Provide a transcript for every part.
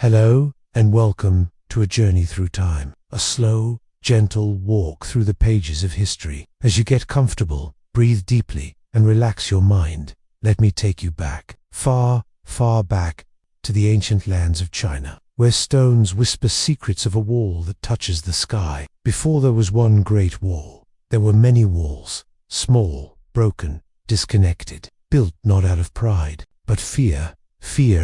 Hello, and welcome to a journey through time. A slow, gentle walk through the pages of history. As you get comfortable, breathe deeply, and relax your mind. Let me take you back, far, far back, to the ancient lands of China, where stones whisper secrets of a wall that touches the sky. Before there was one great wall, there were many walls, small, broken, disconnected, built not out of pride, but fear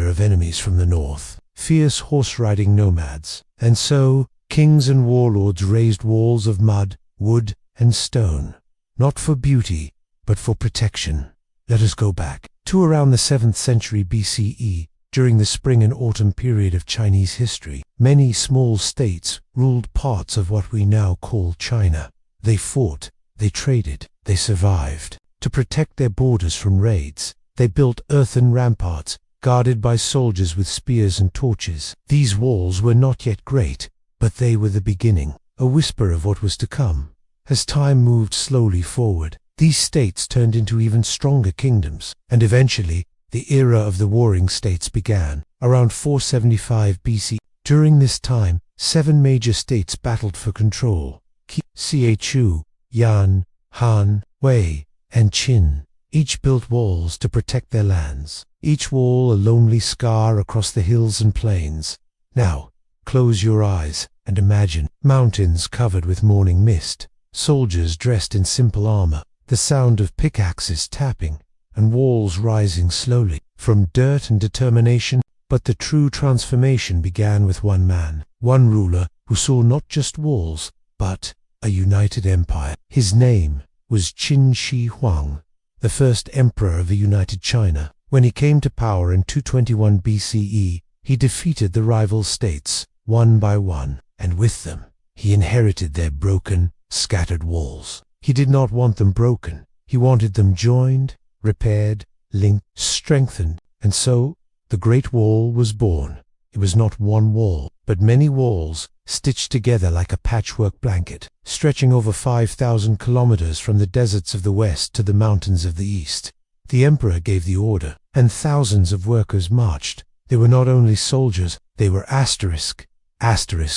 of enemies from the north, fierce horse-riding nomads. And so, kings and warlords raised walls of mud, wood, and stone, not for beauty, but for protection. Let us go back to around the 7th century BCE. During the spring and autumn period of Chinese history, many small states ruled parts of what we now call China. They fought, they traded, they survived. To protect their borders from raids, they built earthen ramparts, guarded by soldiers with spears and torches. These walls were not yet great, but they were the beginning, a whisper of what was to come. As time moved slowly forward, these states turned into even stronger kingdoms, and eventually, the era of the warring states began, around 475 BC. During this time, 7 major states battled for control: Chu, Yan, Han, Wei, and Qin. Each built walls to protect their lands, each wall a lonely scar across the hills and plains. Now, close your eyes and imagine mountains covered with morning mist, soldiers dressed in simple armor, the sound of pickaxes tapping, and walls rising slowly from dirt and determination. But the true transformation began with one man, one ruler who saw not just walls, but a united empire. His name was Qin Shi Huang, the first emperor of a united China. When he came to power in 221 BCE, he defeated the rival states, one by one, and with them, he inherited their broken, scattered walls. He did not want them broken. He wanted them joined, repaired, linked, strengthened, and so the Great Wall was born. It was not one wall, but many walls, stitched together like a patchwork blanket, stretching over 5,000 kilometers from the deserts of the west to the mountains of the east. The emperor gave the order, and thousands of workers marched. They were not only soldiers, they were asterisk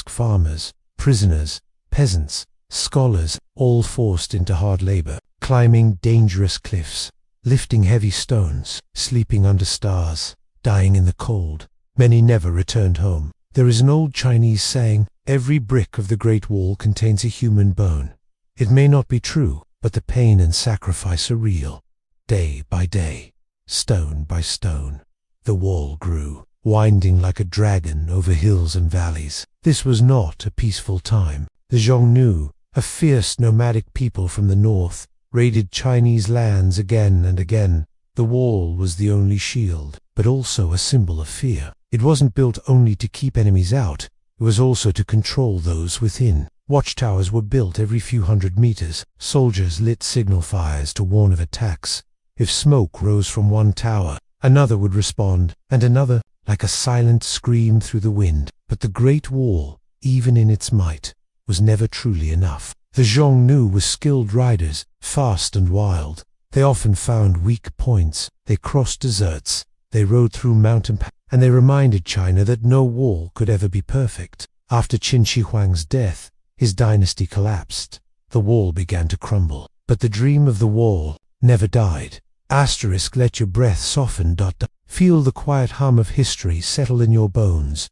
farmers, prisoners, peasants, scholars, all forced into hard labor, climbing dangerous cliffs, lifting heavy stones, sleeping under stars, dying in the cold. Many never returned home. There is an old Chinese saying, "Every brick of the Great Wall contains a human bone." It may not be true, but the pain and sacrifice are real. Day by day, stone by stone, the wall grew, winding like a dragon over hills and valleys. This was not a peaceful time. The Xiongnu, a fierce nomadic people from the north, raided Chinese lands again and again. The wall was the only shield, but also a symbol of fear. It wasn't built only to keep enemies out, it was also to control those within. Watchtowers were built every few hundred meters. Soldiers lit signal fires to warn of attacks. If smoke rose from one tower, another would respond, and another, like a silent scream through the wind. But the Great Wall, even in its might, was never truly enough. The Xiongnu were skilled riders, fast and wild. They often found weak points. They crossed deserts. They rode through mountain passes, and they reminded China that no wall could ever be perfect. After Qin Shi Huang's death, his dynasty collapsed. The wall began to crumble. But the dream of the wall never died. Let your breath soften. Feel the quiet hum of history settle in your bones.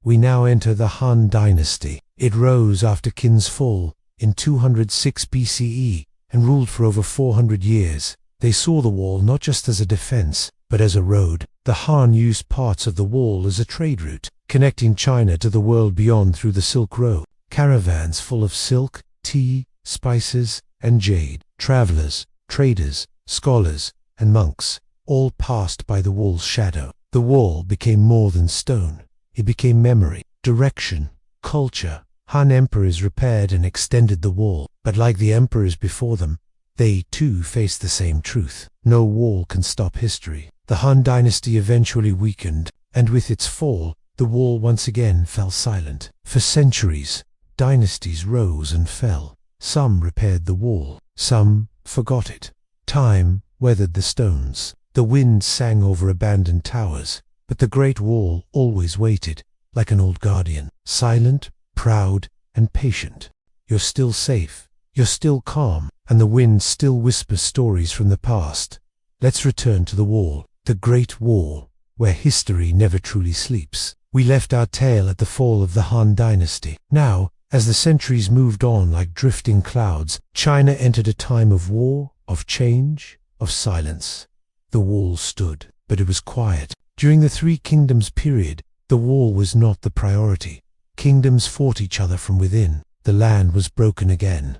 We now enter the Han Dynasty. It rose after Qin's fall in 206 BCE and ruled for over 400 years. They saw the wall not just as a defense, but as a road. The Han used parts of the wall as a trade route, connecting China to the world beyond through the Silk Road. Caravans full of silk, tea, spices, and jade. Travelers, traders, scholars, and monks, all passed by the wall's shadow. The wall became more than stone. It became memory, direction, culture. Han emperors repaired and extended the wall, but like the emperors before them, they too faced the same truth. No wall can stop history. The Han Dynasty eventually weakened, and with its fall, the wall once again fell silent. For centuries, dynasties rose and fell. Some repaired the wall, some forgot it. Time weathered the stones. The wind sang over abandoned towers, But the Great Wall always waited, like an old guardian, silent, proud, and patient. You're still safe, you're still calm, and the wind still whispers stories from the past. Let's return to the wall, the Great Wall, where history never truly sleeps. We left our tale at the fall of the Han Dynasty. Now, as the centuries moved on like drifting clouds, China entered a time of war, of change, of silence. The wall stood, but it was quiet. During the Three Kingdoms period, the wall was not the priority. Kingdoms fought each other from within. The land was broken again.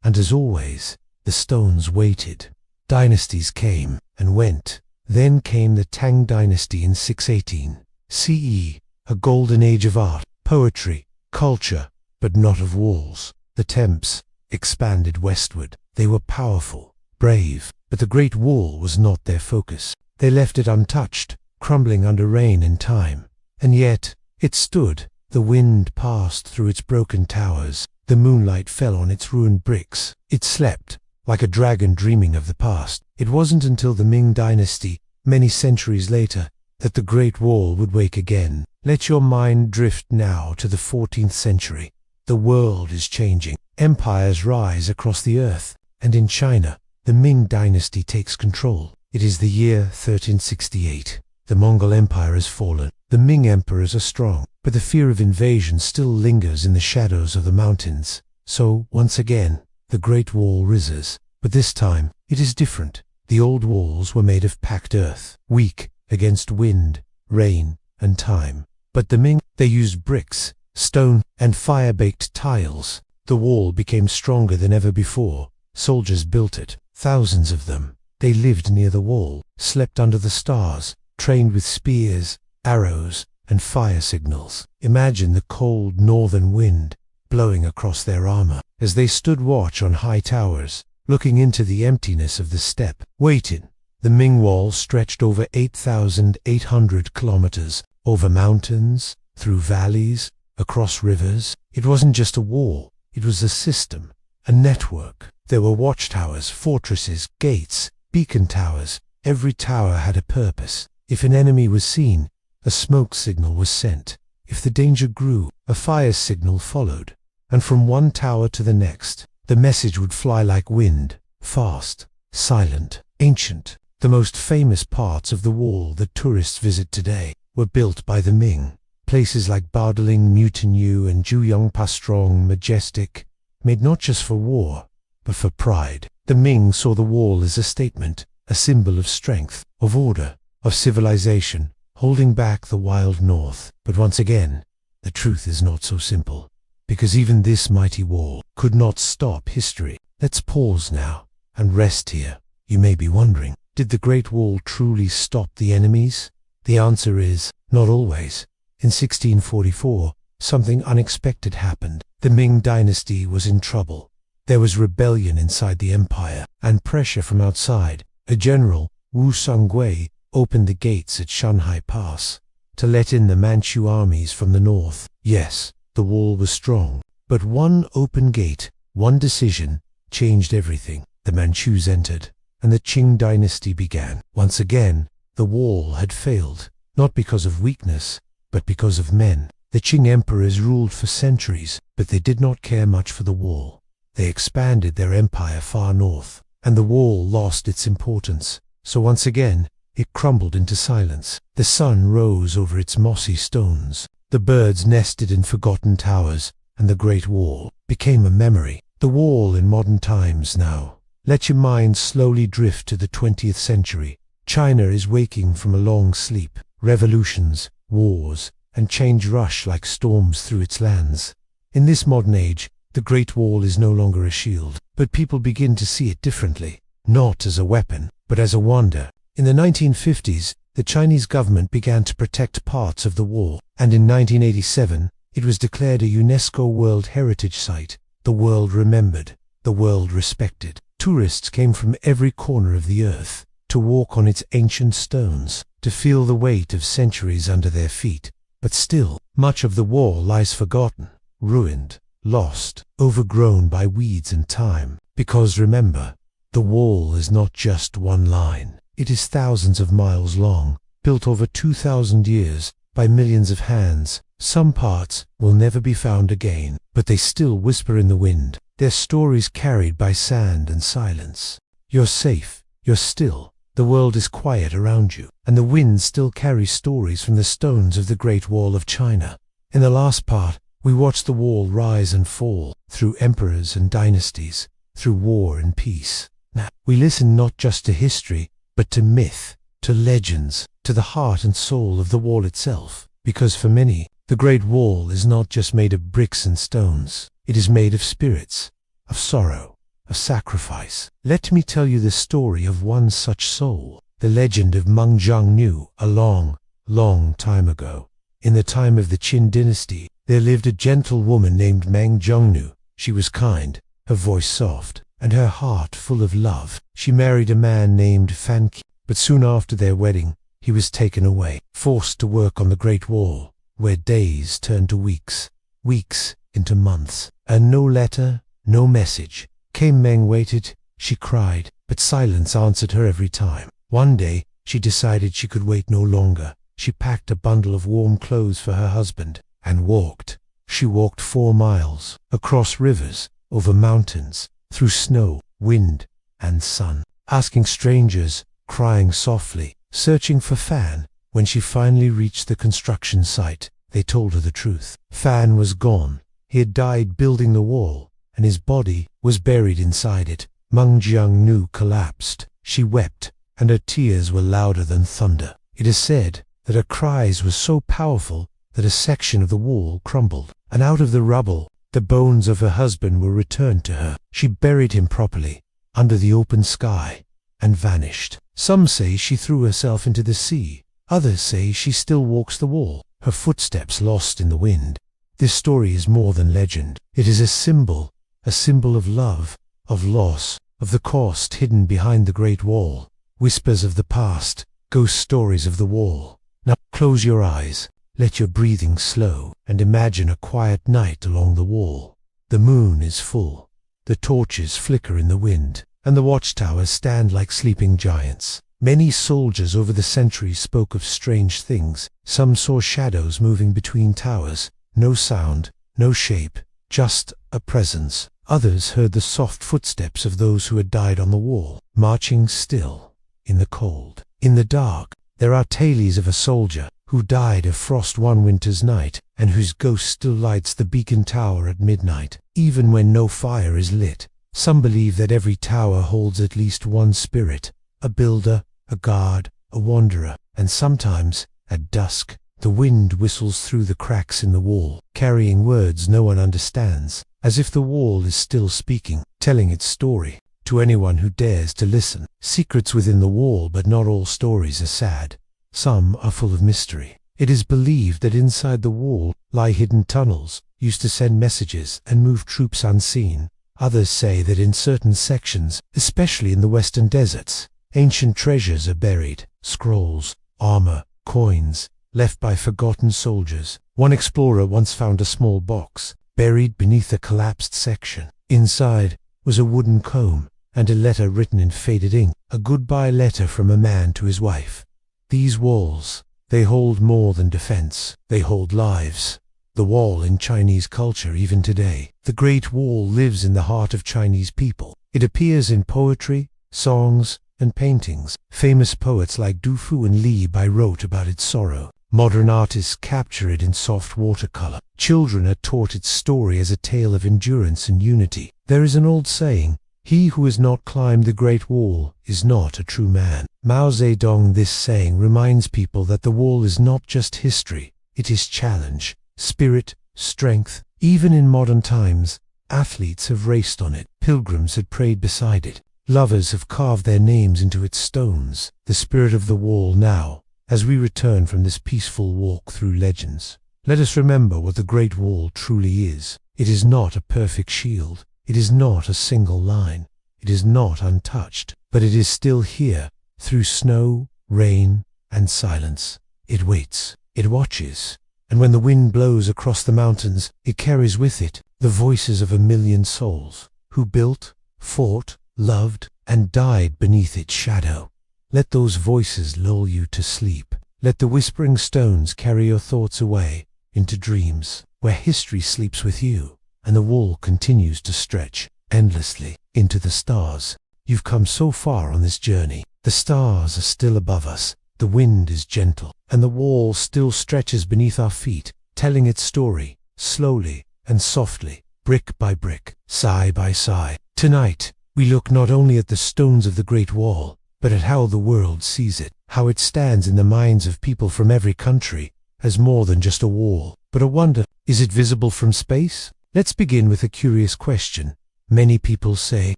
And as always, the stones waited. Dynasties came and went. Then came the Tang Dynasty in 618 CE, a golden age of art, poetry, culture, but not of walls. The temples expanded westward. They were powerful, brave, but the Great Wall was not their focus. They left it untouched, crumbling under rain and time. And yet, it stood. The wind passed through its broken towers. The moonlight fell on its ruined bricks. It slept, like a dragon dreaming of the past. It wasn't until the Ming Dynasty, many centuries later, that the Great Wall would wake again. Let your mind drift now to the 14th century. The world is changing. Empires rise across the earth. And in China, the Ming Dynasty takes control. It is the year 1368. The Mongol Empire has fallen. The Ming emperors are strong, but the fear of invasion still lingers in the shadows of the mountains. So, once again, the Great Wall rises. But this time, it is different. The old walls were made of packed earth, weak against wind, rain, and time. But the Ming, they used bricks, stone, and fire-baked tiles. The wall became stronger than ever before. Soldiers built it, thousands of them. They lived near the wall, slept under the stars, trained with spears, arrows, and fire signals. Imagine the cold northern wind blowing across their armor as they stood watch on high towers, looking into the emptiness of the steppe, waiting. The Ming Wall stretched over 8,800 kilometers, over mountains, through valleys, across rivers. It wasn't just a wall, it was a system, a network. There were watchtowers, fortresses, gates, beacon towers. Every tower had a purpose. If an enemy was seen, a smoke signal was sent. If the danger grew, a fire signal followed. And from one tower to the next, the message would fly like wind, fast, silent, ancient. The most famous parts of the wall that tourists visit today were built by the Ming. Places like Baodeling, Mutianyu, and Juyongpa, strong, majestic, made not just for war, but for pride. The Ming saw the wall as a statement, a symbol of strength, of order, of civilization, holding back the wild north. But once again, the truth is not so simple, because even this mighty wall could not stop history. Let's pause now and rest here. You may be wondering, did the Great Wall truly stop the enemies? The answer is, not always. In 1644, something unexpected happened. The Ming Dynasty was in trouble. There was rebellion inside the empire, and pressure from outside. A general, Wu Songui, opened the gates at Shanhai Pass to let in the Manchu armies from the north. Yes, the wall was strong, but one open gate, one decision, changed everything. The Manchus entered, and the Qing Dynasty began. Once again, the wall had failed, not because of weakness, but because of men. The Qing emperors ruled for centuries, but they did not care much for the wall. They expanded their empire far north, and the wall lost its importance. So once again, it crumbled into silence. The sun rose over its mossy stones. The birds nested in forgotten towers, and the Great Wall became a memory. The wall in modern times now. Let your mind slowly drift to the 20th century. China is waking from a long sleep. Revolutions, wars, and change rush like storms through its lands. In this modern age, the Great Wall is no longer a shield, but people begin to see it differently, not as a weapon, but as a wonder. In the 1950s, the Chinese government began to protect parts of the wall, and in 1987, it was declared a UNESCO World Heritage Site. The world remembered, the world respected. Tourists came from every corner of the earth to walk on its ancient stones, to feel the weight of centuries under their feet. But still, much of the wall lies forgotten, ruined, lost, overgrown by weeds and time. Because remember, the wall is not just one line. It is thousands of miles long, built over 2,000 years by millions of hands. Some parts will never be found again, but they still whisper in the wind, their stories carried by sand and silence. You're safe, you're still, the world is quiet around you, and the wind still carries stories from the stones of the Great Wall of China. In the last part, we watch the wall rise and fall, through emperors and dynasties, through war and peace. Now, we listen not just to history, but to myth, to legends, to the heart and soul of the wall itself. Because for many, the Great Wall is not just made of bricks and stones. It is made of spirits, of sorrow, of sacrifice. Let me tell you the story of one such soul, the legend of Meng Jiangnu, a long, long time ago. In the time of the Qin Dynasty, there lived a gentle woman named Meng Jiangnu. She was kind, her voice soft, and her heart full of love. She married a man named Fan Qi, but soon after their wedding, he was taken away, forced to work on the Great Wall, where days turned to weeks, weeks into months, and no letter, no message. Came Meng waited, she cried, but silence answered her every time. One day, she decided she could wait no longer. She packed a bundle of warm clothes for her husband, and walked. She walked 4 miles, across rivers, over mountains, through snow, wind, and sun, asking strangers, crying softly, searching for Fan. When she finally reached the construction site, they told her the truth. Fan was gone. He had died building the wall, and his body was buried inside it. Meng Jiangnu collapsed. She wept, and her tears were louder than thunder. It is said that her cries were so powerful that a section of the wall crumbled, and out of the rubble, the bones of her husband were returned to her. She buried him properly, under the open sky, and vanished. Some say she threw herself into the sea. Others say she still walks the wall, her footsteps lost in the wind. This story is more than legend. It is a symbol of love, of loss, of the cost hidden behind the Great Wall. Whispers of the past, ghost stories of the wall. Now close your eyes, let your breathing slow, and imagine a quiet night along the wall. The moon is full, the torches flicker in the wind, and the watchtowers stand like sleeping giants. Many soldiers over the centuries spoke of strange things. Some saw shadows moving between towers, no sound, no shape, just a presence. Others heard the soft footsteps of those who had died on the wall, marching still, in the cold. In the dark, there are tales of a soldier who died of frost one winter's night, and whose ghost still lights the beacon tower at midnight, even when no fire is lit. Some believe that every tower holds at least one spirit, a builder, a guard, a wanderer, and sometimes, at dusk, the wind whistles through the cracks in the wall, carrying words no one understands, as if the wall is still speaking, telling its story to anyone who dares to listen. Secrets within the wall, but not all stories are sad. Some are full of mystery. It is believed that inside the wall lie hidden tunnels, used to send messages and move troops unseen. Others say that in certain sections, especially in the western deserts, ancient treasures are buried, scrolls, armor, coins, left by forgotten soldiers. One explorer once found a small box, buried beneath a collapsed section. Inside was a wooden comb, and a letter written in faded ink, a goodbye letter from a man to his wife. These walls, they hold more than defense, they hold lives. The wall in Chinese culture even today. The Great Wall lives in the heart of Chinese people. It appears in poetry, songs, and paintings. Famous poets like Du Fu and Li Bai wrote about its sorrow. Modern artists capture it in soft watercolor. Children are taught its story as a tale of endurance and unity. There is an old saying, "He who has not climbed the Great Wall is not a true man." Mao Zedong. This saying reminds people that the wall is not just history, it is challenge, spirit, strength. Even in modern times, athletes have raced on it, pilgrims had prayed beside it, lovers have carved their names into its stones. The spirit of the wall now, as we return from this peaceful walk through legends, let us remember what the Great Wall truly is. It is not a perfect shield, it is not a single line, it is not untouched, but it is still here, through snow, rain, and silence. It waits, it watches, and when the wind blows across the mountains, it carries with it the voices of 1,000,000 souls who built, fought, loved, and died beneath its shadow. Let those voices lull you to sleep. Let the whispering stones carry your thoughts away into dreams, where history sleeps with you, and the wall continues to stretch endlessly into the stars. You've come so far on this journey. The stars are still above us, the wind is gentle, and the wall still stretches beneath our feet, telling its story, slowly and softly, brick by brick, sigh by sigh. Tonight, we look not only at the stones of the Great Wall, but at how the world sees it, how it stands in the minds of people from every country, as more than just a wall, but a wonder. Is it visible from space? Let's begin with a curious question. Many people say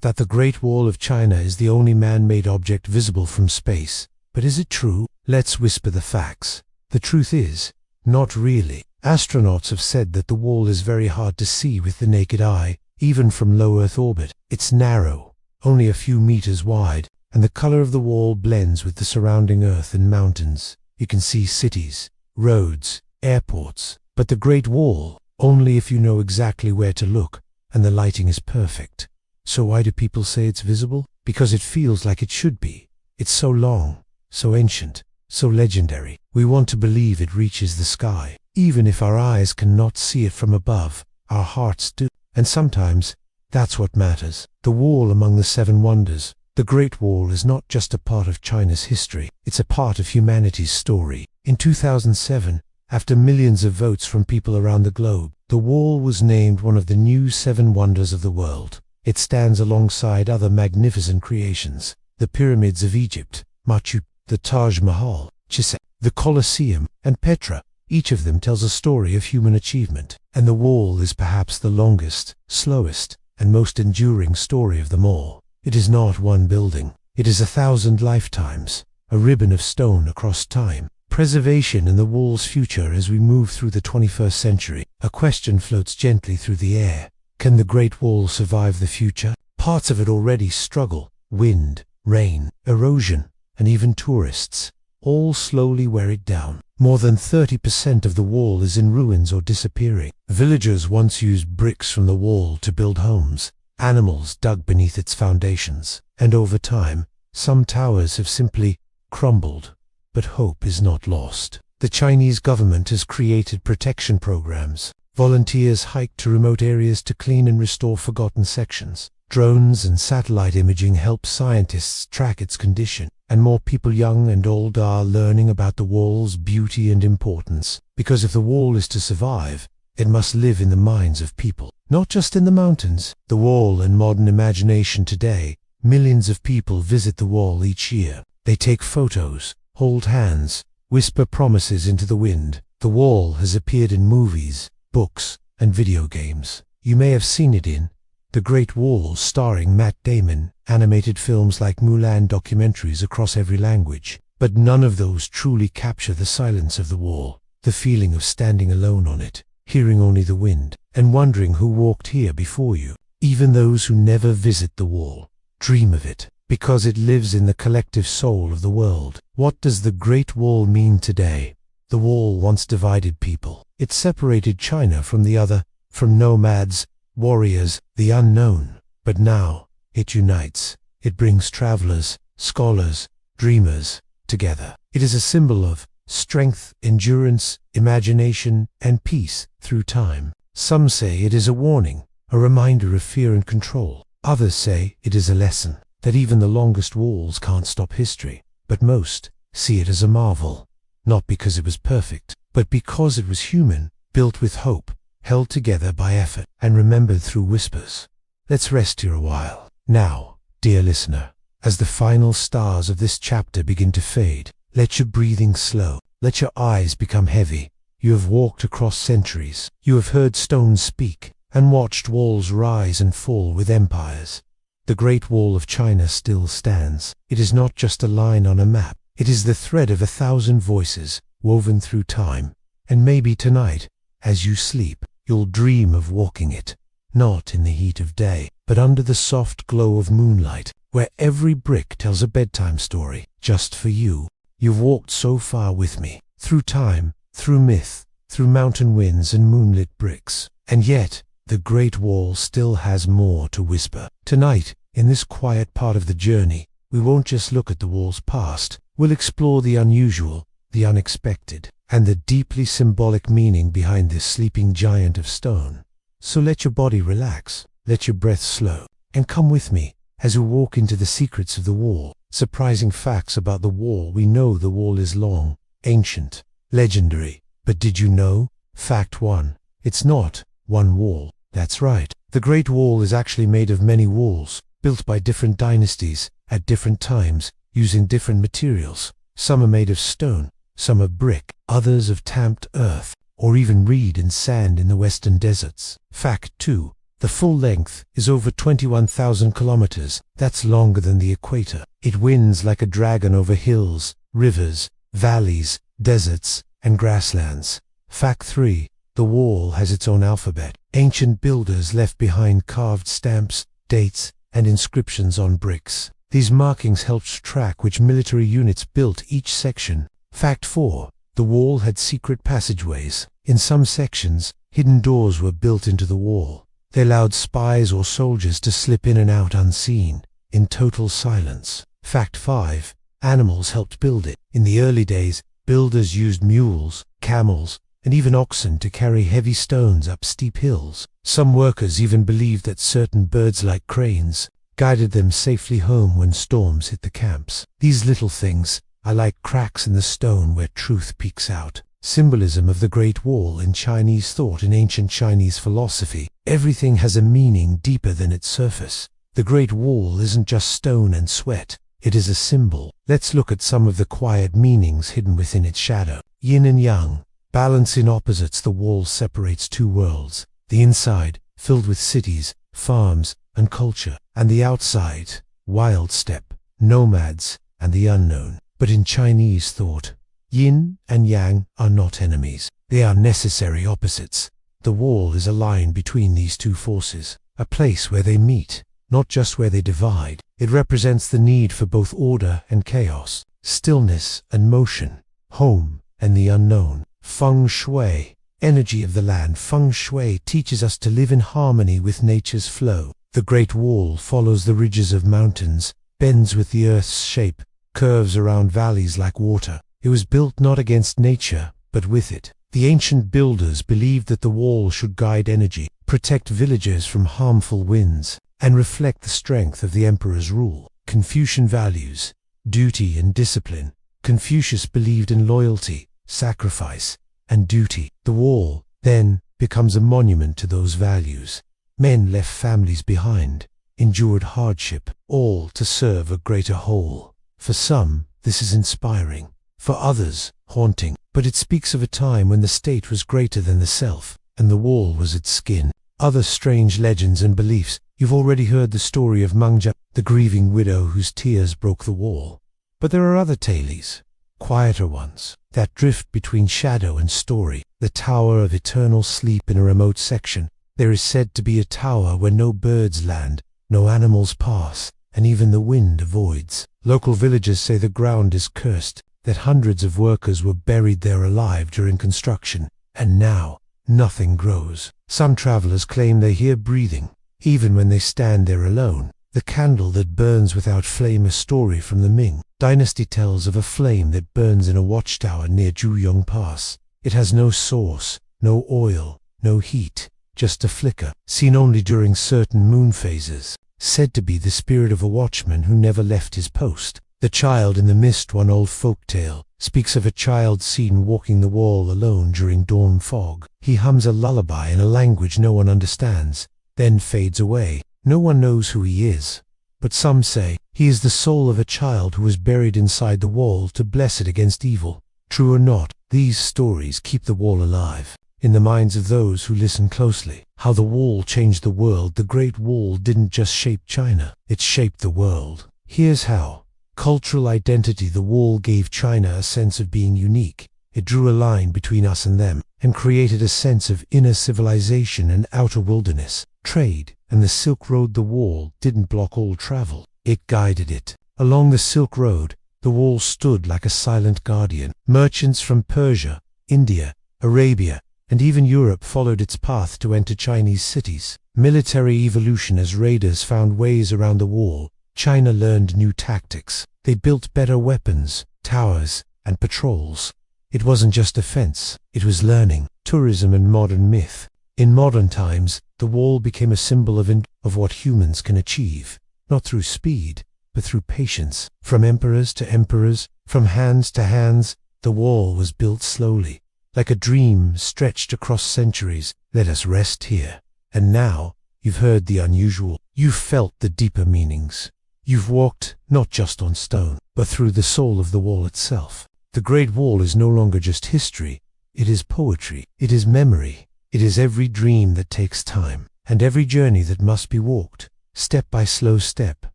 that the Great Wall of China is the only man-made object visible from space. But is it true? Let's whisper the facts. The truth is, not really. Astronauts have said that the wall is very hard to see with the naked eye, even from low Earth orbit. It's narrow, only a few meters wide, and the color of the wall blends with the surrounding earth and mountains. You can see cities, roads, airports, but the Great Wall, only if you know exactly where to look, and the lighting is perfect. So why do people say it's visible? Because it feels like it should be. It's so long, so ancient, so legendary. We want to believe it reaches the sky. Even if our eyes cannot see it from above, our hearts do. And sometimes, that's what matters. The wall among the seven wonders. The Great Wall is not just a part of China's history, it's a part of humanity's story. In 2007, after millions of votes from people around the globe, the wall was named one of the new seven wonders of the world. It stands alongside other magnificent creations, the pyramids of Egypt, Machu, the Taj Mahal, Chichen, the Colosseum, and Petra. Each of them tells a story of human achievement, and the wall is perhaps the longest, slowest, and most enduring story of them all. It is not one building. It is 1,000 lifetimes, a ribbon of stone across time. Preservation and the wall's future as we move through the 21st century. A question floats gently through the air. Can the Great Wall survive the future? Parts of it already struggle. Wind, rain, erosion, and even tourists all slowly wear it down. More than 30% of the wall is in ruins or disappearing. Villagers once used bricks from the wall to build homes. Animals dug beneath its foundations. And over time, some towers have simply crumbled. But hope is not lost. The Chinese government has created protection programs. Volunteers hike to remote areas to clean and restore forgotten sections. Drones and satellite imaging help scientists track its condition. And more people, young and old, are learning about the wall's beauty and importance. Because if the wall is to survive, it must live in the minds of people, not just in the mountains. The wall and modern imagination today. Millions of people visit the wall each year. They take photos, hold hands, whisper promises into the wind. The wall has appeared in movies, books, and video games. You may have seen it in The Great Wall, starring Matt Damon, animated films like Mulan, documentaries across every language. But none of those truly capture the silence of the wall, the feeling of standing alone on it, hearing only the wind, and wondering who walked here before you. Even those who never visit the wall dream of it, because it lives in the collective soul of the world. What does the Great Wall mean today? The wall once divided people. It separated China from the other, from nomads, warriors, the unknown. But now, it unites. It brings travelers, scholars, dreamers together. It is a symbol of strength, endurance, imagination, and peace through time. Some say it is a warning, a reminder of fear and control. Others say it is a lesson, that even the longest walls can't stop history. But most see it as a marvel, not because it was perfect, but because it was human, built with hope, held together by effort, and remembered through whispers. Let's rest here a while. Now, dear listener, as the final stars of this chapter begin to fade, let your breathing slow, let your eyes become heavy. You have walked across centuries. You have heard stones speak, and watched walls rise and fall with empires. The Great Wall of China still stands. It is not just a line on a map. It is the thread of 1,000 voices, woven through time. And maybe tonight, as you sleep, you'll dream of walking it, not in the heat of day, but under the soft glow of moonlight, where every brick tells a bedtime story, just for you. You've walked so far with me, through time, through myth, through mountain winds and moonlit bricks. And yet, the Great Wall still has more to whisper. Tonight, in this quiet part of the journey, we won't just look at the wall's past. We'll explore the unusual, the unexpected, and the deeply symbolic meaning behind this sleeping giant of stone. So let your body relax, let your breath slow, and come with me as we walk into the secrets of the wall. Surprising facts about the wall. We know the wall is long, ancient, legendary. But did you know? Fact 1. It's not one wall. That's right. The Great Wall is actually made of many walls, built by different dynasties, at different times, using different materials. Some are made of stone, some of brick, others of tamped earth, or even reed and sand in the western deserts. Fact 2. The full length is over 21,000 kilometers. That's longer than the equator. It winds like a dragon over hills, rivers, valleys, deserts, and grasslands. Fact 3. The wall has its own alphabet. Ancient builders left behind carved stamps, dates, and inscriptions on bricks. These markings helped track which military units built each section. Fact 4. The wall had secret passageways. In some sections, hidden doors were built into the wall. They allowed spies or soldiers to slip in and out unseen, in total silence. Fact 5. Animals helped build it. In the early days, builders used mules, camels, and even oxen to carry heavy stones up steep hills. Some workers even believed that certain birds like cranes guided them safely home when storms hit the camps. These little things are like cracks in the stone where truth peeks out. Symbolism of the Great Wall in Chinese thought. In ancient Chinese philosophy, everything has a meaning deeper than its surface. The Great Wall isn't just stone and sweat, it is a symbol. Let's look at some of the quiet meanings hidden within its shadow. Yin and yang, balance in opposites. The wall separates two worlds, the inside, filled with cities, farms, and culture, and the outside, wild steppe, nomads, and the unknown. But in Chinese thought, yin and yang are not enemies. They are necessary opposites. The wall is a line between these two forces, a place where they meet, not just where they divide. It represents the need for both order and chaos, stillness and motion, home and the unknown. Feng Shui, energy of the land. Feng Shui teaches us to live in harmony with nature's flow. The Great Wall follows the ridges of mountains, bends with the earth's shape, curves around valleys like water. It was built not against nature, but with it. The ancient builders believed that the wall should guide energy, protect villagers from harmful winds, and reflect the strength of the emperor's rule. Confucian values, duty and discipline. Confucius believed in loyalty, sacrifice, and duty. The wall, then, becomes a monument to those values. Men left families behind, endured hardship, all to serve a greater whole. For some, this is inspiring. For others, haunting. But it speaks of a time when the state was greater than the self, and the wall was its skin. Other strange legends and beliefs. You've already heard the story of Mangjia, the grieving widow whose tears broke the wall. But there are other tales, quieter ones, that drift between shadow and story. The Tower of Eternal Sleep. In a remote section, there is said to be a tower where no birds land, no animals pass, and even the wind avoids. Local villagers say the ground is cursed, that hundreds of workers were buried there alive during construction, and now nothing grows. Some travelers claim they hear breathing, even when they stand there alone. The candle that burns without flame. A story from the Ming Dynasty tells of a flame that burns in a watchtower near Juyong Pass. It has no source, no oil, no heat, just a flicker, seen only during certain moon phases. Said to be the spirit of a watchman who never left his post. The Child in the Mist. One old folk tale speaks of a child seen walking the wall alone during dawn fog. He hums a lullaby in a language no one understands, then fades away. No one knows who he is, but some say he is the soul of a child who was buried inside the wall to bless it against evil. True or not, these stories keep the wall alive in the minds of those who listen closely. How the wall changed the world. The Great Wall didn't just shape China, it shaped the world. Here's how. Cultural identity. The wall gave China a sense of being unique. It drew a line between us and them, and created a sense of inner civilization and outer wilderness. Trade and the Silk Road. The wall didn't block all travel, it guided it. Along the Silk Road, the wall stood like a silent guardian. Merchants from Persia, India, Arabia, and even Europe followed its path to enter Chinese cities. Military evolution. As raiders found ways around the wall, China learned new tactics. They built better weapons, towers, and patrols. It wasn't just defense, it was learning, tourism and modern myth. In modern times, the wall became a symbol of what humans can achieve, not through speed, but through patience. From emperors to emperors, from hands to hands, the wall was built slowly, like a dream stretched across centuries. Let us rest here. And now, you've heard the unusual, you've felt the deeper meanings. You've walked not just on stone, but through the soul of the wall itself. The Great Wall is no longer just history, it is poetry, it is memory, it is every dream that takes time, and every journey that must be walked, step by slow step.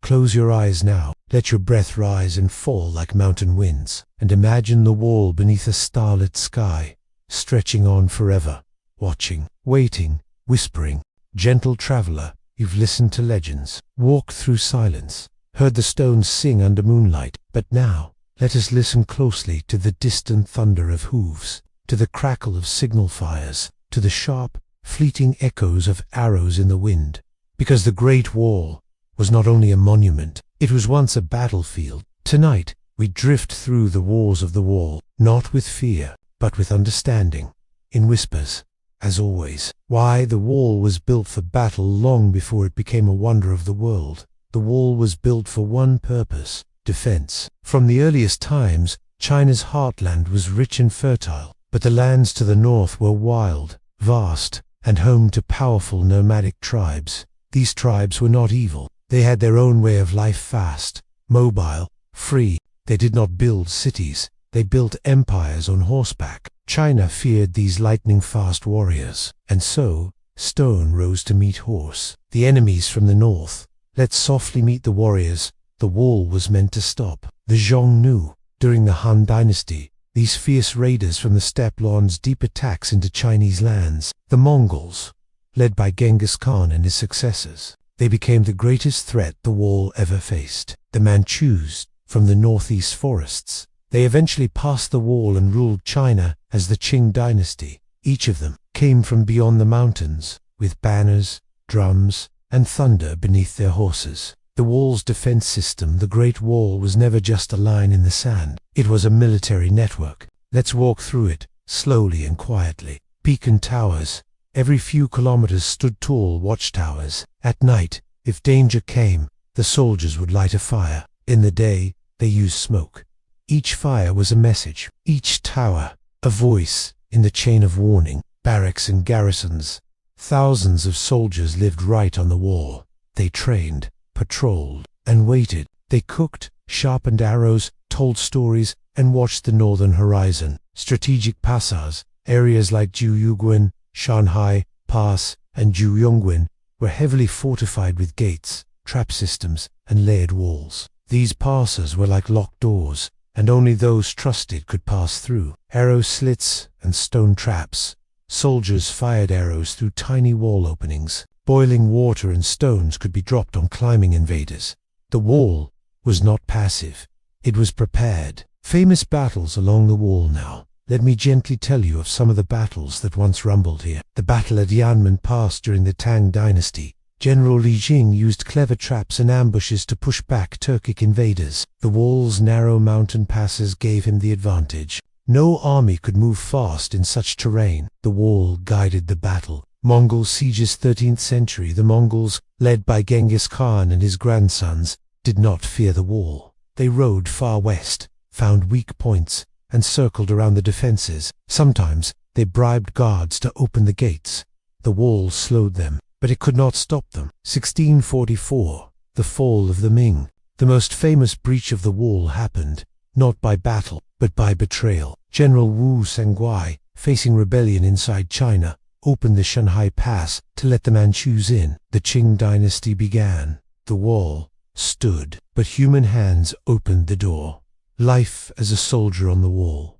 Close your eyes now, let your breath rise and fall like mountain winds, and imagine the wall beneath a starlit sky, stretching on forever, watching, waiting, whispering. Gentle traveler, you've listened to legends, walked through silence, heard the stones sing under moonlight, but now, let us listen closely to the distant thunder of hooves, to the crackle of signal fires, to the sharp, fleeting echoes of arrows in the wind. Because the Great Wall was not only a monument, it was once a battlefield. Tonight, we drift through the walls of the wall, not with fear, but with understanding, in whispers, as always. Why the wall was built for battle long before it became a wonder of the world. The wall was built for one purpose: defense. From the earliest times, China's heartland was rich and fertile, but the lands to the north were wild, vast, and home to powerful nomadic tribes. These tribes were not evil. They had their own way of life, fast, mobile, free. They did not build cities. They built empires on horseback. China feared these lightning-fast warriors, and so stone rose to meet horse. The enemies from the north, let softly meet the warriors. The wall was meant to stop. The Zhong knew. During the Han Dynasty, these fierce raiders from the steppe launched deep attacks into Chinese lands. The Mongols, led by Genghis Khan and his successors, they became the greatest threat the wall ever faced. The Manchus, from the northeast forests, they eventually passed the wall and ruled China as the Qin Dynasty. Each of them came from beyond the mountains, with banners, drums, and thunder beneath their horses. The wall's defense system, the Great Wall, was never just a line in the sand. It was a military network. Let's walk through it, slowly and quietly. Beacon towers, every few kilometers, stood tall watchtowers. At night, if danger came, the soldiers would light a fire. In the day, they used smoke. Each fire was a message, each tower a voice in the chain of warning. Barracks and garrisons, thousands of soldiers lived right on the wall. They trained, patrolled, and waited. They cooked, sharpened arrows, told stories, and watched the northern horizon. Strategic passes, areas like Juyuguan, Shanhai Pass, and Juyongguan, were heavily fortified with gates, trap systems, and layered walls. These passes were like locked doors, and only those trusted could pass through. Arrow slits and stone traps. Soldiers fired arrows through tiny wall openings. Boiling water and stones could be dropped on climbing invaders. The wall was not passive. It was prepared. Famous battles along the wall now. Let me gently tell you of some of the battles that once rumbled here. The battle at Yanmen Pass during the Tang Dynasty. General Li Jing used clever traps and ambushes to push back Turkic invaders. The wall's narrow mountain passes gave him the advantage. No army could move fast in such terrain. The wall guided the battle. Mongol sieges, 13th century. The Mongols, led by Genghis Khan and his grandsons, did not fear the wall. They rode far west, found weak points, and circled around the defenses. Sometimes they bribed guards to open the gates. The wall slowed them, but it could not stop them. 1644, the fall of the Ming. The most famous breach of the wall happened, not by battle, but by betrayal. General Wu Sengui, facing rebellion inside China, opened the Shanhai Pass to let the Manchus in. The Qing Dynasty began. The wall stood, but human hands opened the door. Life as a soldier on the wall.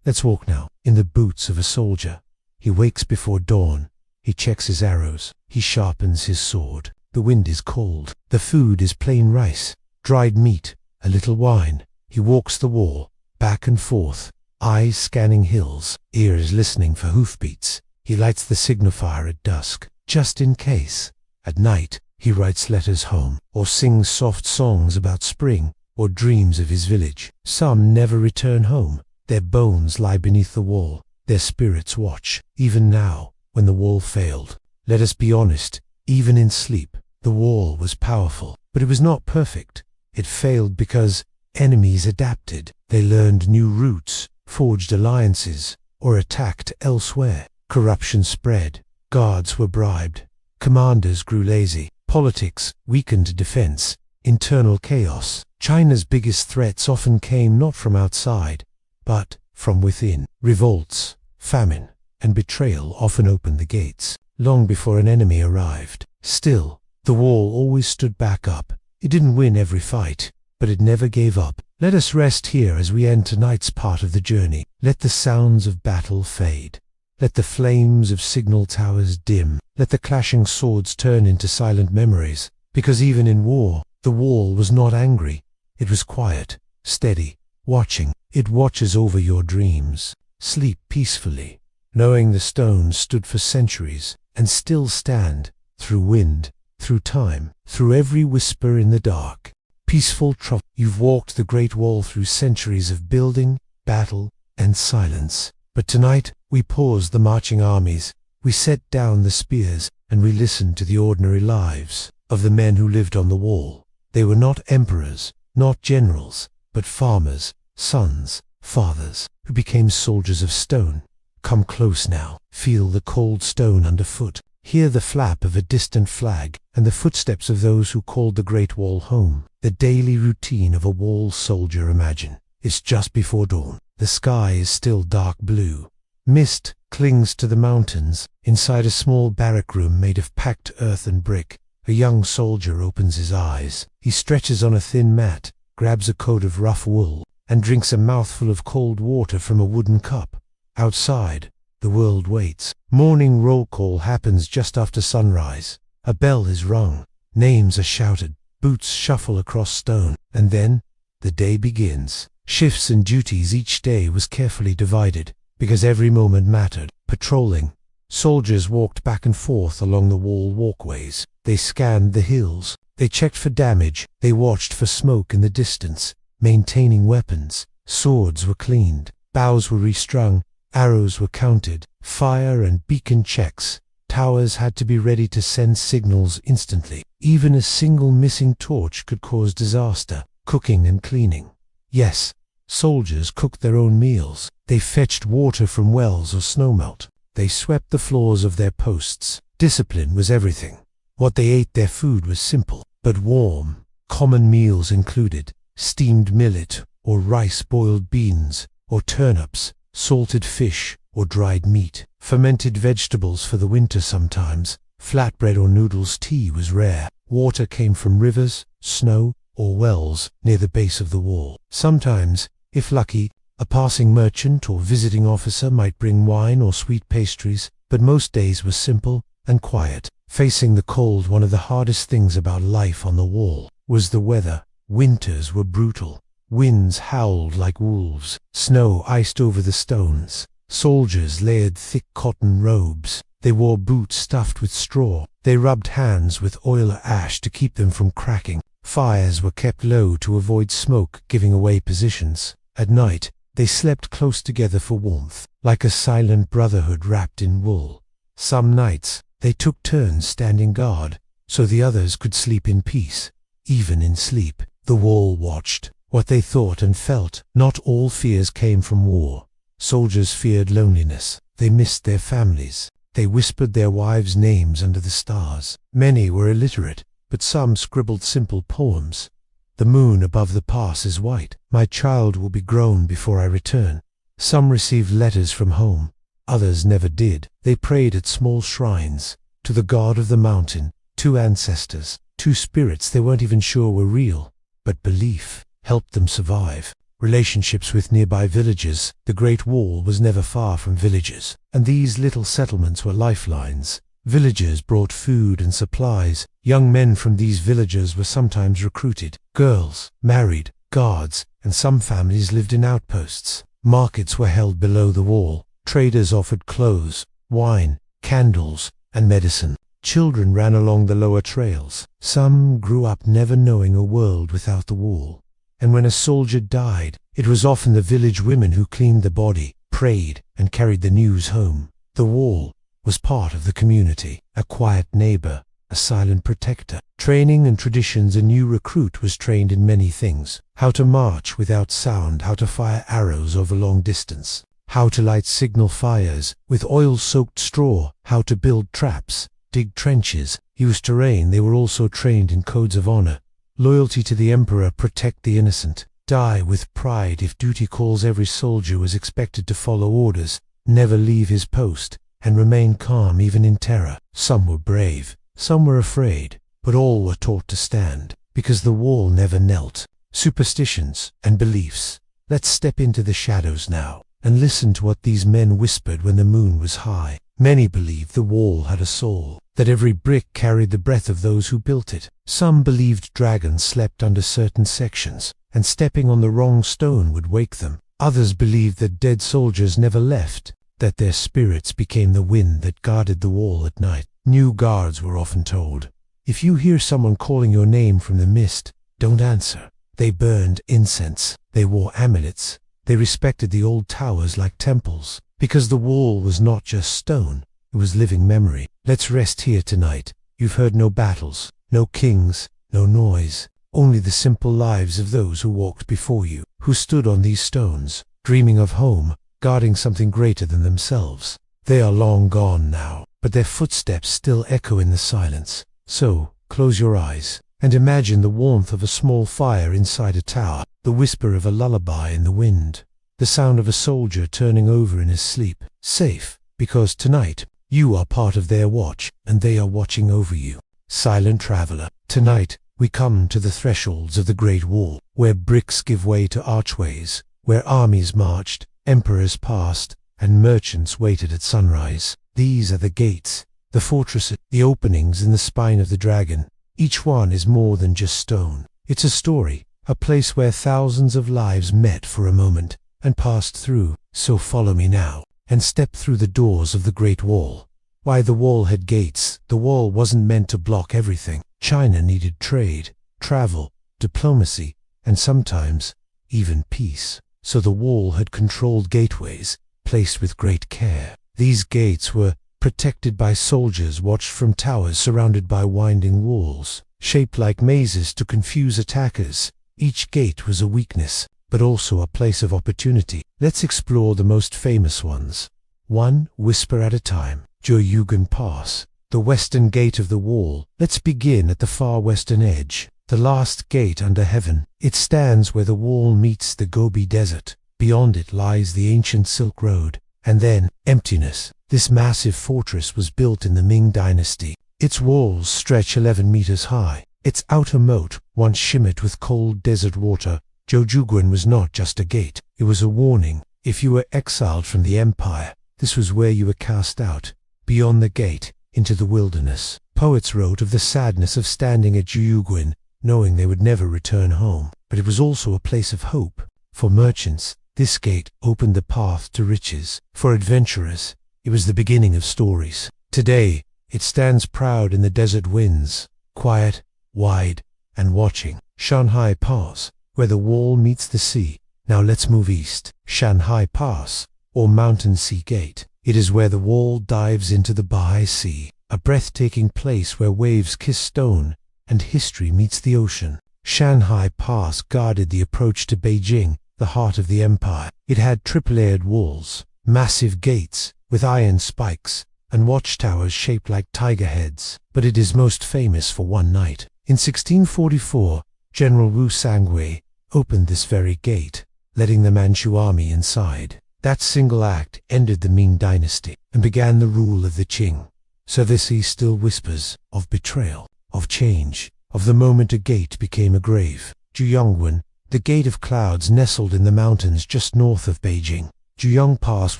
Let's walk now, in the boots of a soldier. He wakes before dawn. He checks his arrows. He sharpens his sword. The wind is cold. The food is plain rice, dried meat, a little wine. He walks the wall, back and forth, eyes scanning hills, ears listening for hoofbeats. He lights the signifier at dusk, just in case. At night, he writes letters home, or sings soft songs about spring, or dreams of his village. Some never return home. Their bones lie beneath the wall. Their spirits watch, even now, when the wall failed. Let us be honest, even in sleep, the wall was powerful, but it was not perfect. It failed because enemies adapted. They learned new routes, forged alliances, or attacked elsewhere. Corruption spread. Guards were bribed. Commanders grew lazy. Politics weakened defense. Internal chaos. China's biggest threats often came not from outside, but from within. Revolts, famine, and betrayal often opened the gates, long before an enemy arrived. Still, the wall always stood back up. It didn't win every fight, but it never gave up. Let us rest here as we end tonight's part of the journey. Let the sounds of battle fade. Let the flames of signal towers dim. Let the clashing swords turn into silent memories. Because even in war, the wall was not angry. It was quiet, steady, watching. It watches over your dreams. Sleep peacefully, knowing the stones stood for centuries and still stand, through wind, through time, through every whisper in the dark. Peaceful trough. You've walked the Great Wall through centuries of building, battle, and silence. But tonight, we paused the marching armies, we set down the spears, and we listened to the ordinary lives of the men who lived on the wall. They were not emperors, not generals, but farmers, sons, fathers, who became soldiers of stone. Come close now. Feel the cold stone underfoot. Hear the flap of a distant flag, and the footsteps of those who called the Great Wall home. The daily routine of a wall soldier. Imagine. It's just before dawn. The sky is still dark blue. Mist clings to the mountains. Inside a small barrack room made of packed earth and brick, a young soldier opens his eyes. He stretches on a thin mat, grabs a coat of rough wool, and drinks a mouthful of cold water from a wooden cup. Outside, the world waits. Morning roll call happens just after sunrise. A bell is rung. Names are shouted. Boots shuffle across stone. And then, the day begins. Shifts and duties. Each day was carefully divided, because every moment mattered. Patrolling. Soldiers walked back and forth along the wall walkways. They scanned the hills. They checked for damage. They watched for smoke in the distance, maintaining weapons. Swords were cleaned. Bows were restrung. Arrows were counted. Fire and beacon checks. Towers had to be ready to send signals instantly. Even a single missing torch could cause disaster. Cooking and cleaning. Yes, soldiers cooked their own meals. They fetched water from wells or snowmelt. They swept the floors of their posts. Discipline was everything. What they ate, their food was simple, but warm. Common meals included steamed millet, or rice, boiled beans, or turnips, salted fish, or dried meat, fermented vegetables for the winter sometimes, flatbread or noodles. Tea was rare. Water came from rivers, snow, or wells near the base of the wall. Sometimes, if lucky, a passing merchant or visiting officer might bring wine or sweet pastries, but most days were simple and quiet. Facing the cold, one of the hardest things about life on the wall was the weather. Winters were brutal. Winds howled like wolves. Snow iced over the stones. Soldiers layered thick cotton robes. They wore boots stuffed with straw. They rubbed hands with oil or ash to keep them from cracking. Fires were kept low to avoid smoke giving away positions. At night, they slept close together for warmth, like a silent brotherhood wrapped in wool. Some nights, they took turns standing guard, so the others could sleep in peace. Even in sleep, the wall watched what they thought and felt. Not all fears came from war. Soldiers feared loneliness. They missed their families. They whispered their wives' names under the stars. Many were illiterate, but some scribbled simple poems. The moon above the pass is white. My child will be grown before I return. Some received letters from home. Others never did. They prayed at small shrines, to the god of the mountain, to ancestors, to spirits they weren't even sure were real. But belief helped them survive. Relationships with nearby villages. The Great Wall was never far from villages, and these little settlements were lifelines. Villagers brought food and supplies. Young men from these villages were sometimes recruited. Girls married. Guards and some families lived in outposts. Markets were held below the wall. Traders offered clothes, wine, candles, and medicine. Children ran along the lower trails. Some grew up never knowing a world without the wall. and when a soldier died, it was often the village women who cleaned the body, prayed, and carried the news home. The wall was part of the community, a quiet neighbor, a silent protector. Training and traditions. A new recruit was trained in many things: how to march without sound, how to fire arrows over long distance, how to light signal fires with oil-soaked straw, how to build traps, dig trenches, use terrain. They were also trained in codes of honor: loyalty to the emperor, protect the innocent, die with pride if duty calls. Every soldier was expected to follow orders, never leave his post, and remain calm even in terror. Some were brave, some were afraid, but all were taught to stand, because the wall never knelt. Superstitions and beliefs. Let's step into the shadows now, and listen to what these men whispered when the moon was high. Many believed the wall had a soul, that every brick carried the breath of those who built it. Some believed dragons slept under certain sections, and stepping on the wrong stone would wake them. Others believed that dead soldiers never left, that their spirits became the wind that guarded the wall at night. New guards were often told, if you hear someone calling your name from the mist, don't answer. They burned incense, they wore amulets, they respected the old towers like temples, because the wall was not just stone, it was living memory. Let's rest here tonight. You've heard no battles, no kings, no noise, only the simple lives of those who walked before you, who stood on these stones, dreaming of home, guarding something greater than themselves. They are long gone now, but their footsteps still echo in the silence. So, close your eyes, and imagine the warmth of a small fire inside a tower, the whisper of a lullaby in the wind, the sound of a soldier turning over in his sleep. Safe, because tonight, you are part of their watch, and they are watching over you. Silent traveler, tonight, we come to the thresholds of the Great Wall, where bricks give way to archways, where armies marched, emperors passed, and merchants waited at sunrise. These are the gates, the fortresses, the openings in the spine of the dragon. Each one is more than just stone. It's a story, a place where thousands of lives met for a moment and passed through. So follow me now, and step through the doors of the Great Wall. Why the wall had gates? The wall wasn't meant to block everything. China needed trade, travel, diplomacy, and sometimes even peace. So the wall had controlled gateways, placed with great care. These gates were protected by soldiers watched from towers surrounded by winding walls, shaped like mazes to confuse attackers. Each gate was a weakness, but also a place of opportunity. Let's explore the most famous ones. One whisper at a time. Joyugan Pass, the western gate of the wall. Let's begin at the far western edge, the last gate under heaven. It stands where the wall meets the Gobi Desert. Beyond it lies the ancient Silk Road, and then emptiness. This massive fortress was built in the Qin Dynasty. Its walls stretch 11 meters high. Its outer moat once shimmered with cold desert water. Jojuguan was not just a gate, it was a warning. If you were exiled from the empire, this was where you were cast out. Beyond the gate, into the wilderness. Poets wrote of the sadness of standing at Jojuguan, knowing they would never return home. But it was also a place of hope. For merchants, this gate opened the path to riches. For adventurers, it was the beginning of stories. Today, it stands proud in the desert winds, quiet, wide, and watching. Shanghai Pass, where the wall meets the sea. Now let's move east. Shanghai Pass, or Mountain Sea Gate. It is where the wall dives into the Bahai Sea, a breathtaking place where waves kiss stone and history meets the ocean. Shanghai Pass guarded the approach to Beijing, the heart of the empire. It had triple-layered walls, massive gates with iron spikes, and watchtowers shaped like tiger heads. But it is most famous for one night. In 1644, General Wu Sangwei opened this very gate, letting the Manchu army inside. That single act ended the Qin Dynasty and began the rule of the Qing. So the sea still whispers of betrayal, of change, of the moment a gate became a grave. Juyongguan, the Gate of Clouds, nestled in the mountains just north of Beijing. Juyong Pass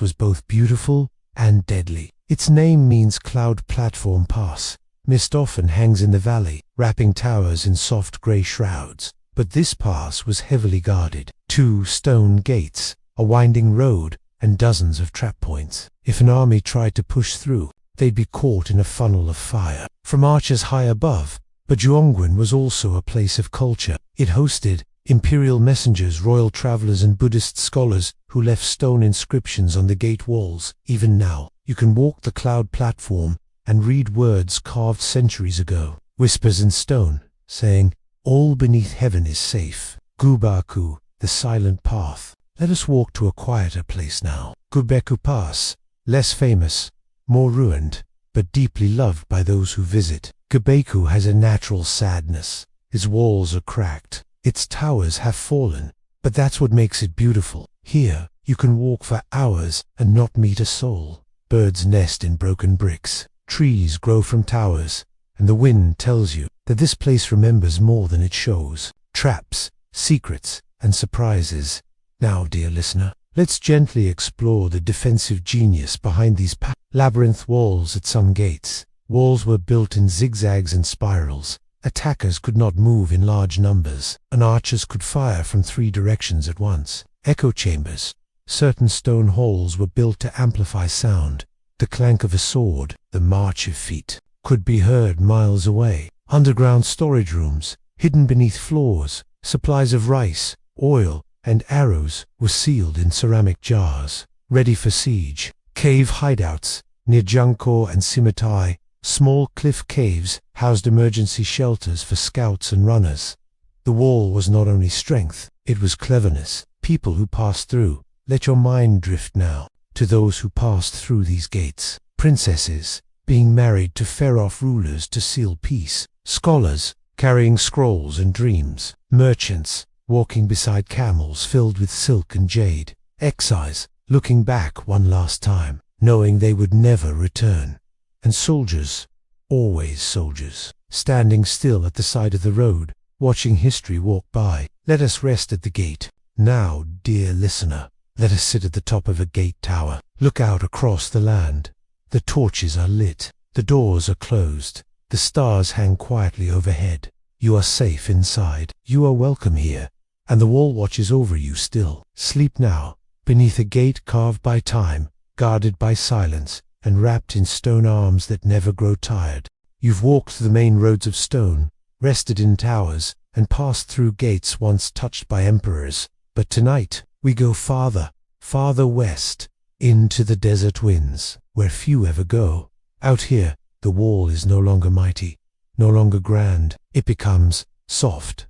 was both beautiful and deadly. Its name means Cloud Platform Pass. Mist often hangs in the valley, wrapping towers in soft grey shrouds. But this pass was heavily guarded. 2 stone gates, a winding road, and dozens of trap points. If an army tried to push through, they'd be caught in a funnel of fire from archers high above. But Juyongguan was also a place of culture. It hosted Imperial messengers, royal travelers, and Buddhist scholars who left stone inscriptions on the gate walls. Even now, you can walk the cloud platform and read words carved centuries ago. Whispers in stone, saying, "All beneath heaven is safe." Gubaku, the silent path. Let us walk to a quieter place now. Gubeku Pass, less famous, more ruined, but deeply loved by those who visit. Gubeku has a natural sadness. Its walls are cracked. Its towers have fallen, but that's what makes it beautiful. Here, you can walk for hours and not meet a soul. Birds nest in broken bricks. Trees grow from towers, and the wind tells you that this place remembers more than it shows. Traps, secrets, and surprises. Now, dear listener, let's gently explore the defensive genius behind these labyrinth walls. At some gates, walls were built in zigzags and spirals. Attackers could not move in large numbers, and archers could fire from 3 directions at once. Echo chambers. Certain stone halls were built to amplify sound. The clank of a sword, the march of feet, could be heard miles away. Underground storage rooms, hidden beneath floors. Supplies of rice, oil, and arrows were sealed in ceramic jars, ready for siege. Cave hideouts near Jiangkou and Simitai. Small cliff caves housed emergency shelters for scouts and runners. The wall was not only strength, it was cleverness. People who passed through. Let your mind drift now to those who passed through these gates. Princesses, being married to fair-off rulers to seal peace. Scholars, carrying scrolls and dreams. Merchants, walking beside camels filled with silk and jade. Exiles, looking back one last time, knowing they would never return. And soldiers, always soldiers, standing still at the side of the road, watching history walk by. Let us rest at the gate. Now, dear listener, let us sit at the top of a gate tower. Look out across the land. The torches are lit. The doors are closed. The stars hang quietly overhead. You are safe inside. You are welcome here. And the wall watches over you still. Sleep now, beneath a gate carved by time, guarded by silence, and wrapped in stone arms that never grow tired. You've walked through the main roads of stone, rested in towers, and passed through gates once touched by emperors. But tonight, we go farther, farther west, into the desert winds, where few ever go. Out here, the wall is no longer mighty, no longer grand. It becomes soft,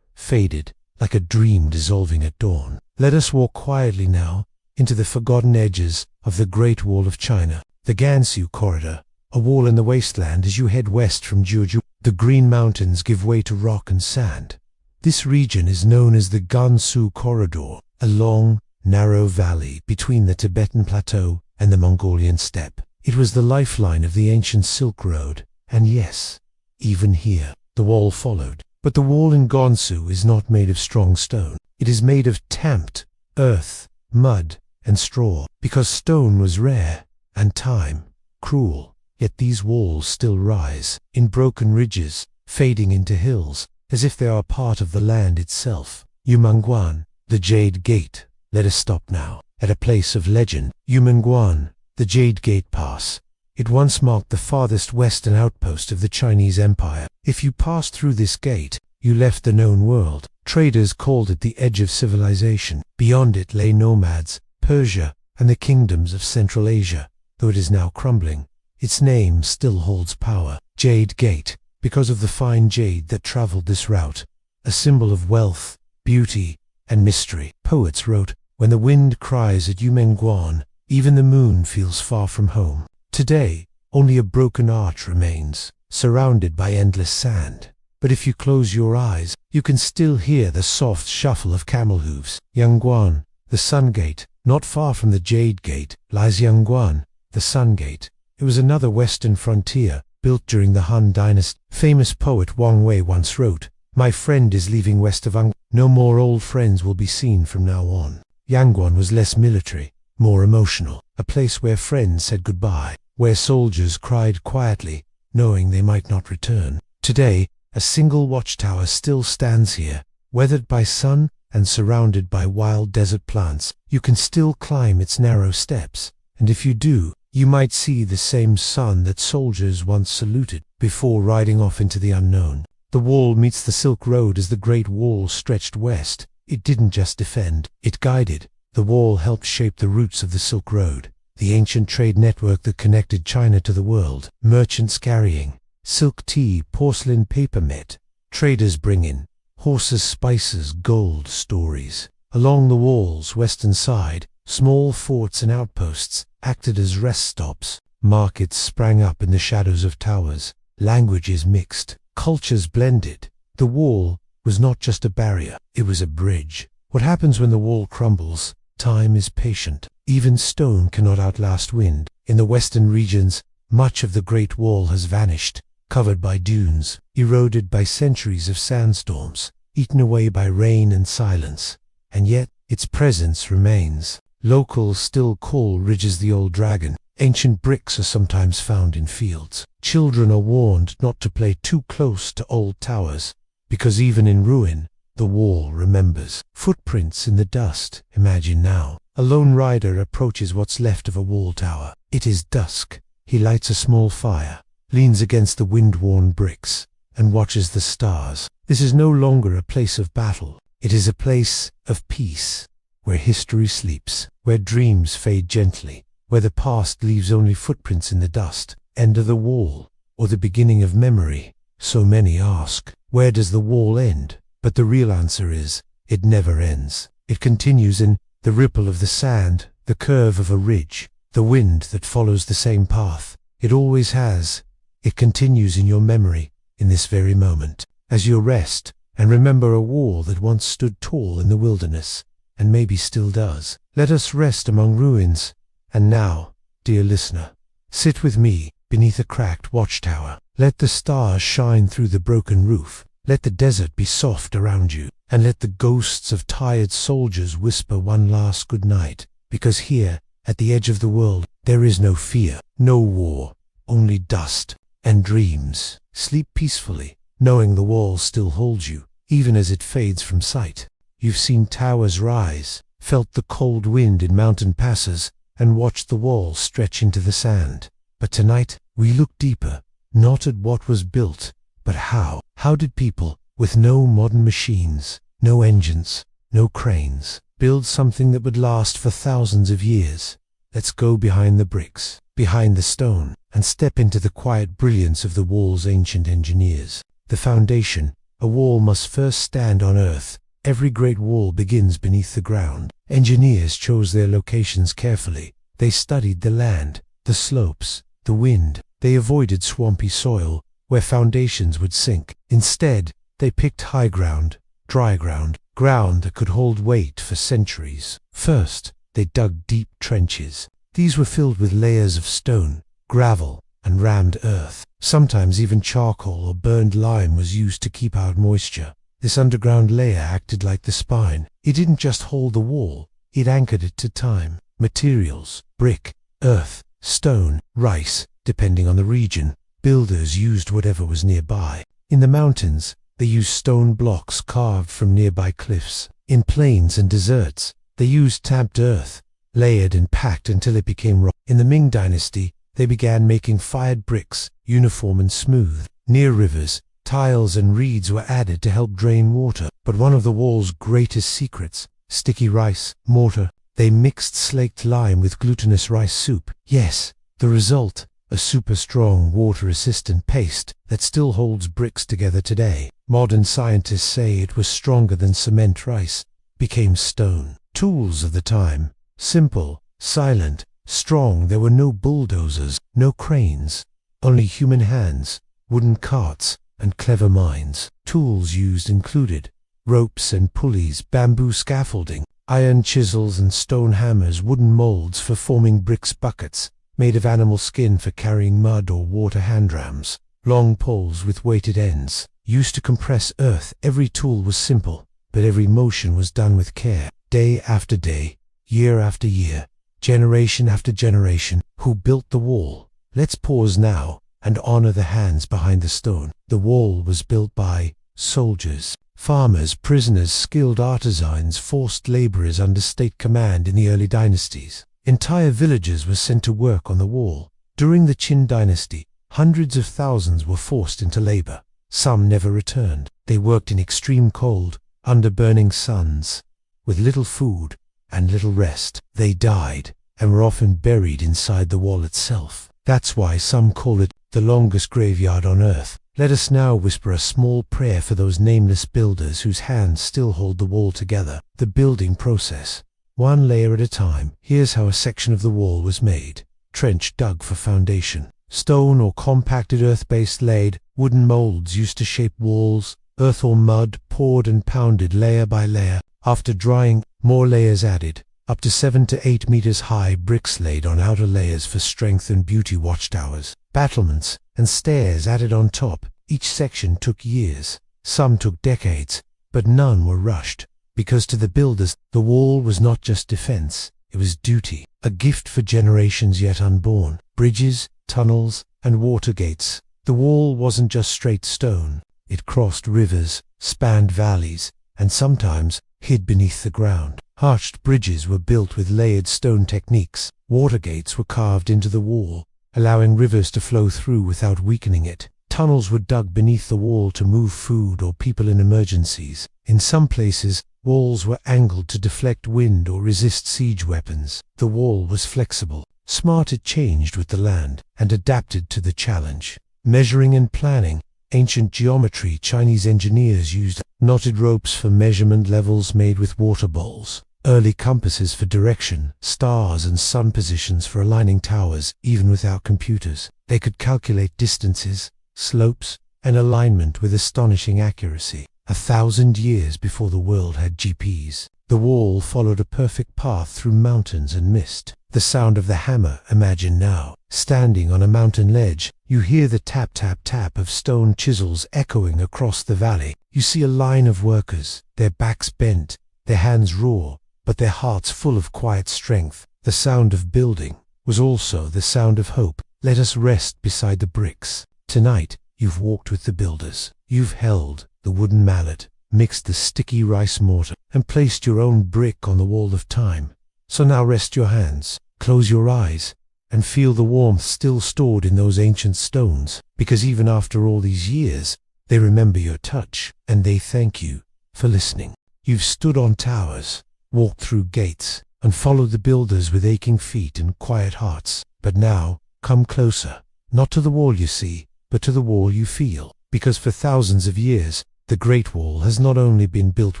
faded, like a dream dissolving at dawn. Let us walk quietly now into the forgotten edges of the Great Wall of China. The Gansu Corridor, a wall in the wasteland as you head west from Jeju. The green mountains give way to rock and sand. This region is known as the Gansu Corridor, a long, narrow valley between the Tibetan Plateau and the Mongolian steppe. It was the lifeline of the ancient Silk Road, and yes, even here, the wall followed. But the wall in Gansu is not made of strong stone. It is made of tamped earth, mud, and straw, because stone was rare, and time, cruel. Yet these walls still rise, in broken ridges, fading into hills, as if they are part of the land itself. Yumengguan, the Jade Gate. Let us stop now, at a place of legend. Yumengguan, the Jade Gate Pass. It once marked the farthest western outpost of the Chinese Empire. If you passed through this gate, you left the known world. Traders called it the edge of civilization. Beyond it lay nomads, Persia, and the kingdoms of Central Asia. Though it is now crumbling, its name still holds power. Jade Gate, because of the fine jade that traveled this route, a symbol of wealth, beauty, and mystery. Poets wrote, "When the wind cries at Yumengguan, even the moon feels far from home." Today, only a broken arch remains, surrounded by endless sand. But if you close your eyes, you can still hear the soft shuffle of camel hooves. Yangguan, the Sun Gate. Not far from the Jade Gate lies Yangguan, the Sun Gate. It was another western frontier, built during the Han Dynasty. Famous poet Wang Wei once wrote, "My friend is leaving west of Ang. No more old friends will be seen from now on." Yangguan was less military, more emotional, a place where friends said goodbye, where soldiers cried quietly, knowing they might not return. Today, a single watchtower still stands here, weathered by sun and surrounded by wild desert plants. You can still climb its narrow steps, and if you do, you might see the same sun that soldiers once saluted before riding off into the unknown. The wall meets the Silk Road as the Great Wall stretched west. It didn't just defend, it guided. The wall helped shape the roots of the Silk Road, the ancient trade network that connected China to the world. Merchants carrying silk tea, porcelain, paper met. Traders bring in horses, spices, gold, stories. Along the wall's western side, small forts and outposts acted as rest stops. Markets sprang up in the shadows of towers. Languages mixed, cultures blended. The wall was not just a barrier, it was a bridge. What happens when the wall crumbles? Time is patient. Even stone cannot outlast wind. In the western regions, much of the Great Wall has vanished, covered by dunes, eroded by centuries of sandstorms, eaten away by rain and silence. And yet, its presence remains. Locals still call ridges the Old Dragon. Ancient bricks are sometimes found in fields. Children are warned not to play too close to old towers, because even in ruin, the wall remembers. Footprints in the dust. Imagine now. A lone rider approaches what's left of a wall tower. It is dusk. He lights a small fire, leans against the wind-worn bricks, and watches the stars. This is no longer a place of battle. It is a place of peace, where history sleeps, where dreams fade gently, where the past leaves only footprints in the dust. End of the wall, or the beginning of memory? So many ask, where does the wall end? But the real answer is, it never ends. It continues in the ripple of the sand, the curve of a ridge, the wind that follows the same path. It always has. It continues in your memory, in this very moment, as you rest and remember a wall that once stood tall in the wilderness, and maybe still does. Let us rest among ruins. And now, dear listener, sit with me beneath a cracked watchtower. Let the stars shine through the broken roof. Let the desert be soft around you, and let the ghosts of tired soldiers whisper one last good night. Because here, at the edge of the world, there is no fear, no war, only dust and dreams. Sleep peacefully, knowing the wall still holds you, even as it fades from sight. You've seen towers rise, felt the cold wind in mountain passes, and watched the wall stretch into the sand. But tonight, we look deeper, not at what was built, but how. How did people, with no modern machines, no engines, no cranes, build something that would last for thousands of years? Let's go behind the bricks, behind the stone, and step into the quiet brilliance of the wall's ancient engineers. The foundation. A wall must first stand on earth. Every great wall begins beneath the ground. Engineers chose their locations carefully. They studied the land, the slopes, the wind. They avoided swampy soil, where foundations would sink. Instead, they picked high ground, dry ground, ground that could hold weight for centuries. First, they dug deep trenches. These were filled with layers of stone, gravel, and rammed earth. Sometimes even charcoal or burned lime was used to keep out moisture. This underground layer acted like the spine. It didn't just hold the wall, it anchored it to time. Materials: brick, earth, stone, rice, depending on the region. Builders used whatever was nearby. In the mountains, they used stone blocks carved from nearby cliffs. In plains and deserts, they used tamped earth, layered and packed until it became rock. In the Ming Dynasty, they began making fired bricks, uniform and smooth. Near rivers, tiles and reeds were added to help drain water. But one of the wall's greatest secrets: sticky rice, mortar. They mixed slaked lime with glutinous rice soup. Yes, the result: a super strong water-resistant paste that still holds bricks together today. Modern scientists say it was stronger than cement. Rice became stone. Tools of the time: simple, silent, strong. There were no bulldozers, no cranes, only human hands, wooden carts, and clever minds. Tools used included ropes and pulleys, bamboo scaffolding, iron chisels and stone hammers, wooden molds for forming bricks, buckets made of animal skin for carrying mud or water, handrams, long poles with weighted ends, used to compress earth. Every tool was simple, but every motion was done with care. Day after day, year after year, generation after generation. Who built the wall? Let's pause now and honor the hands behind the stone. The wall was built by soldiers, farmers, prisoners, skilled artisans, forced laborers under state command in the early dynasties. Entire villages were sent to work on the wall. During the Qin Dynasty, hundreds of thousands were forced into labor. Some never returned. They worked in extreme cold, under burning suns, with little food and little rest. They died and were often buried inside the wall itself. That's why some call it the longest graveyard on earth. Let us now whisper a small prayer for those nameless builders whose hands still hold the wall together. The building process. One layer at a time. Here's how a section of the wall was made. Trench dug for foundation. Stone or compacted earth-based laid. Wooden molds used to shape walls. Earth or mud poured and pounded layer by layer. After drying, more layers added. Up to 7 to 8 meters high bricks laid on outer layers for strength and beauty. Watchtowers, battlements, and stairs added on top. Each section took years. Some took decades, but none were rushed. Because to the builders, the wall was not just defense, it was duty. A gift for generations yet unborn. Bridges, tunnels, and water gates. The wall wasn't just straight stone. It crossed rivers, spanned valleys, and sometimes hid beneath the ground. Arched bridges were built with layered stone techniques. Water gates were carved into the wall, allowing rivers to flow through without weakening it. Tunnels were dug beneath the wall to move food or people in emergencies. In some places, walls were angled to deflect wind or resist siege weapons. The wall was flexible. Smart, it changed with the land and adapted to the challenge. Measuring and planning. Ancient geometry. Chinese engineers used knotted ropes for measurement levels made with water bowls. Early compasses for direction, stars and sun positions for aligning towers. Even without computers, they could calculate distances, slopes, and alignment with astonishing accuracy. 1,000 years before the world had GPS, the wall followed a perfect path through mountains and mist. The sound of the hammer. Imagine now, standing on a mountain ledge, you hear the tap tap tap of stone chisels echoing across the valley. You see a line of workers, their backs bent, their hands raw, but their hearts full of quiet strength. The sound of building was also the sound of hope. Let us rest beside the bricks. Tonight, you've walked with the builders. You've held the wooden mallet, mixed the sticky rice mortar, and placed your own brick on the wall of time. So now rest your hands, close your eyes, and feel the warmth still stored in those ancient stones. Because even after all these years, they remember your touch, and they thank you for listening. You've stood on towers, walked through gates, and followed the builders with aching feet and quiet hearts. But now, come closer, not to the wall you see, but to the wall you feel. Because for thousands of years, the Great Wall has not only been built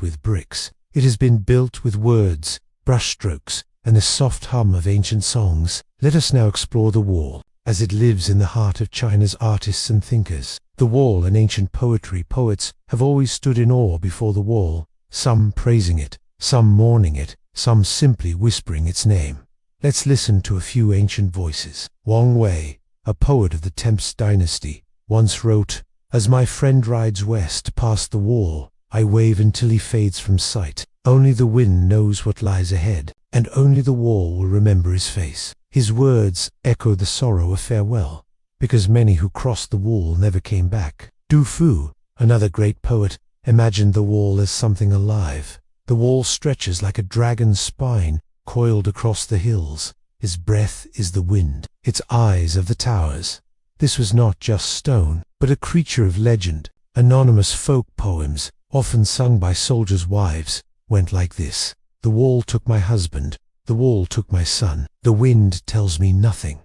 with bricks, it has been built with words, brushstrokes, and the soft hum of ancient songs. Let us now explore the wall, as it lives in the heart of China's artists and thinkers. The wall and ancient poetry. Poets have always stood in awe before the wall, some praising it, some mourning it, some simply whispering its name. Let's listen to a few ancient voices. Wang Wei, a poet of the Qin Dynasty, once wrote, "As my friend rides west past the wall, I wave until he fades from sight. Only the wind knows what lies ahead, and only the wall will remember his face." His words echo the sorrow of farewell, because many who crossed the wall never came back. Du Fu, another great poet, imagined the wall as something alive. The wall stretches like a dragon's spine, coiled across the hills. Its breath is the wind, its eyes of the towers. This was not just stone, but a creature of legend. Anonymous folk poems, often sung by soldiers' wives, went like this. The wall took my husband, the wall took my son. The wind tells me nothing.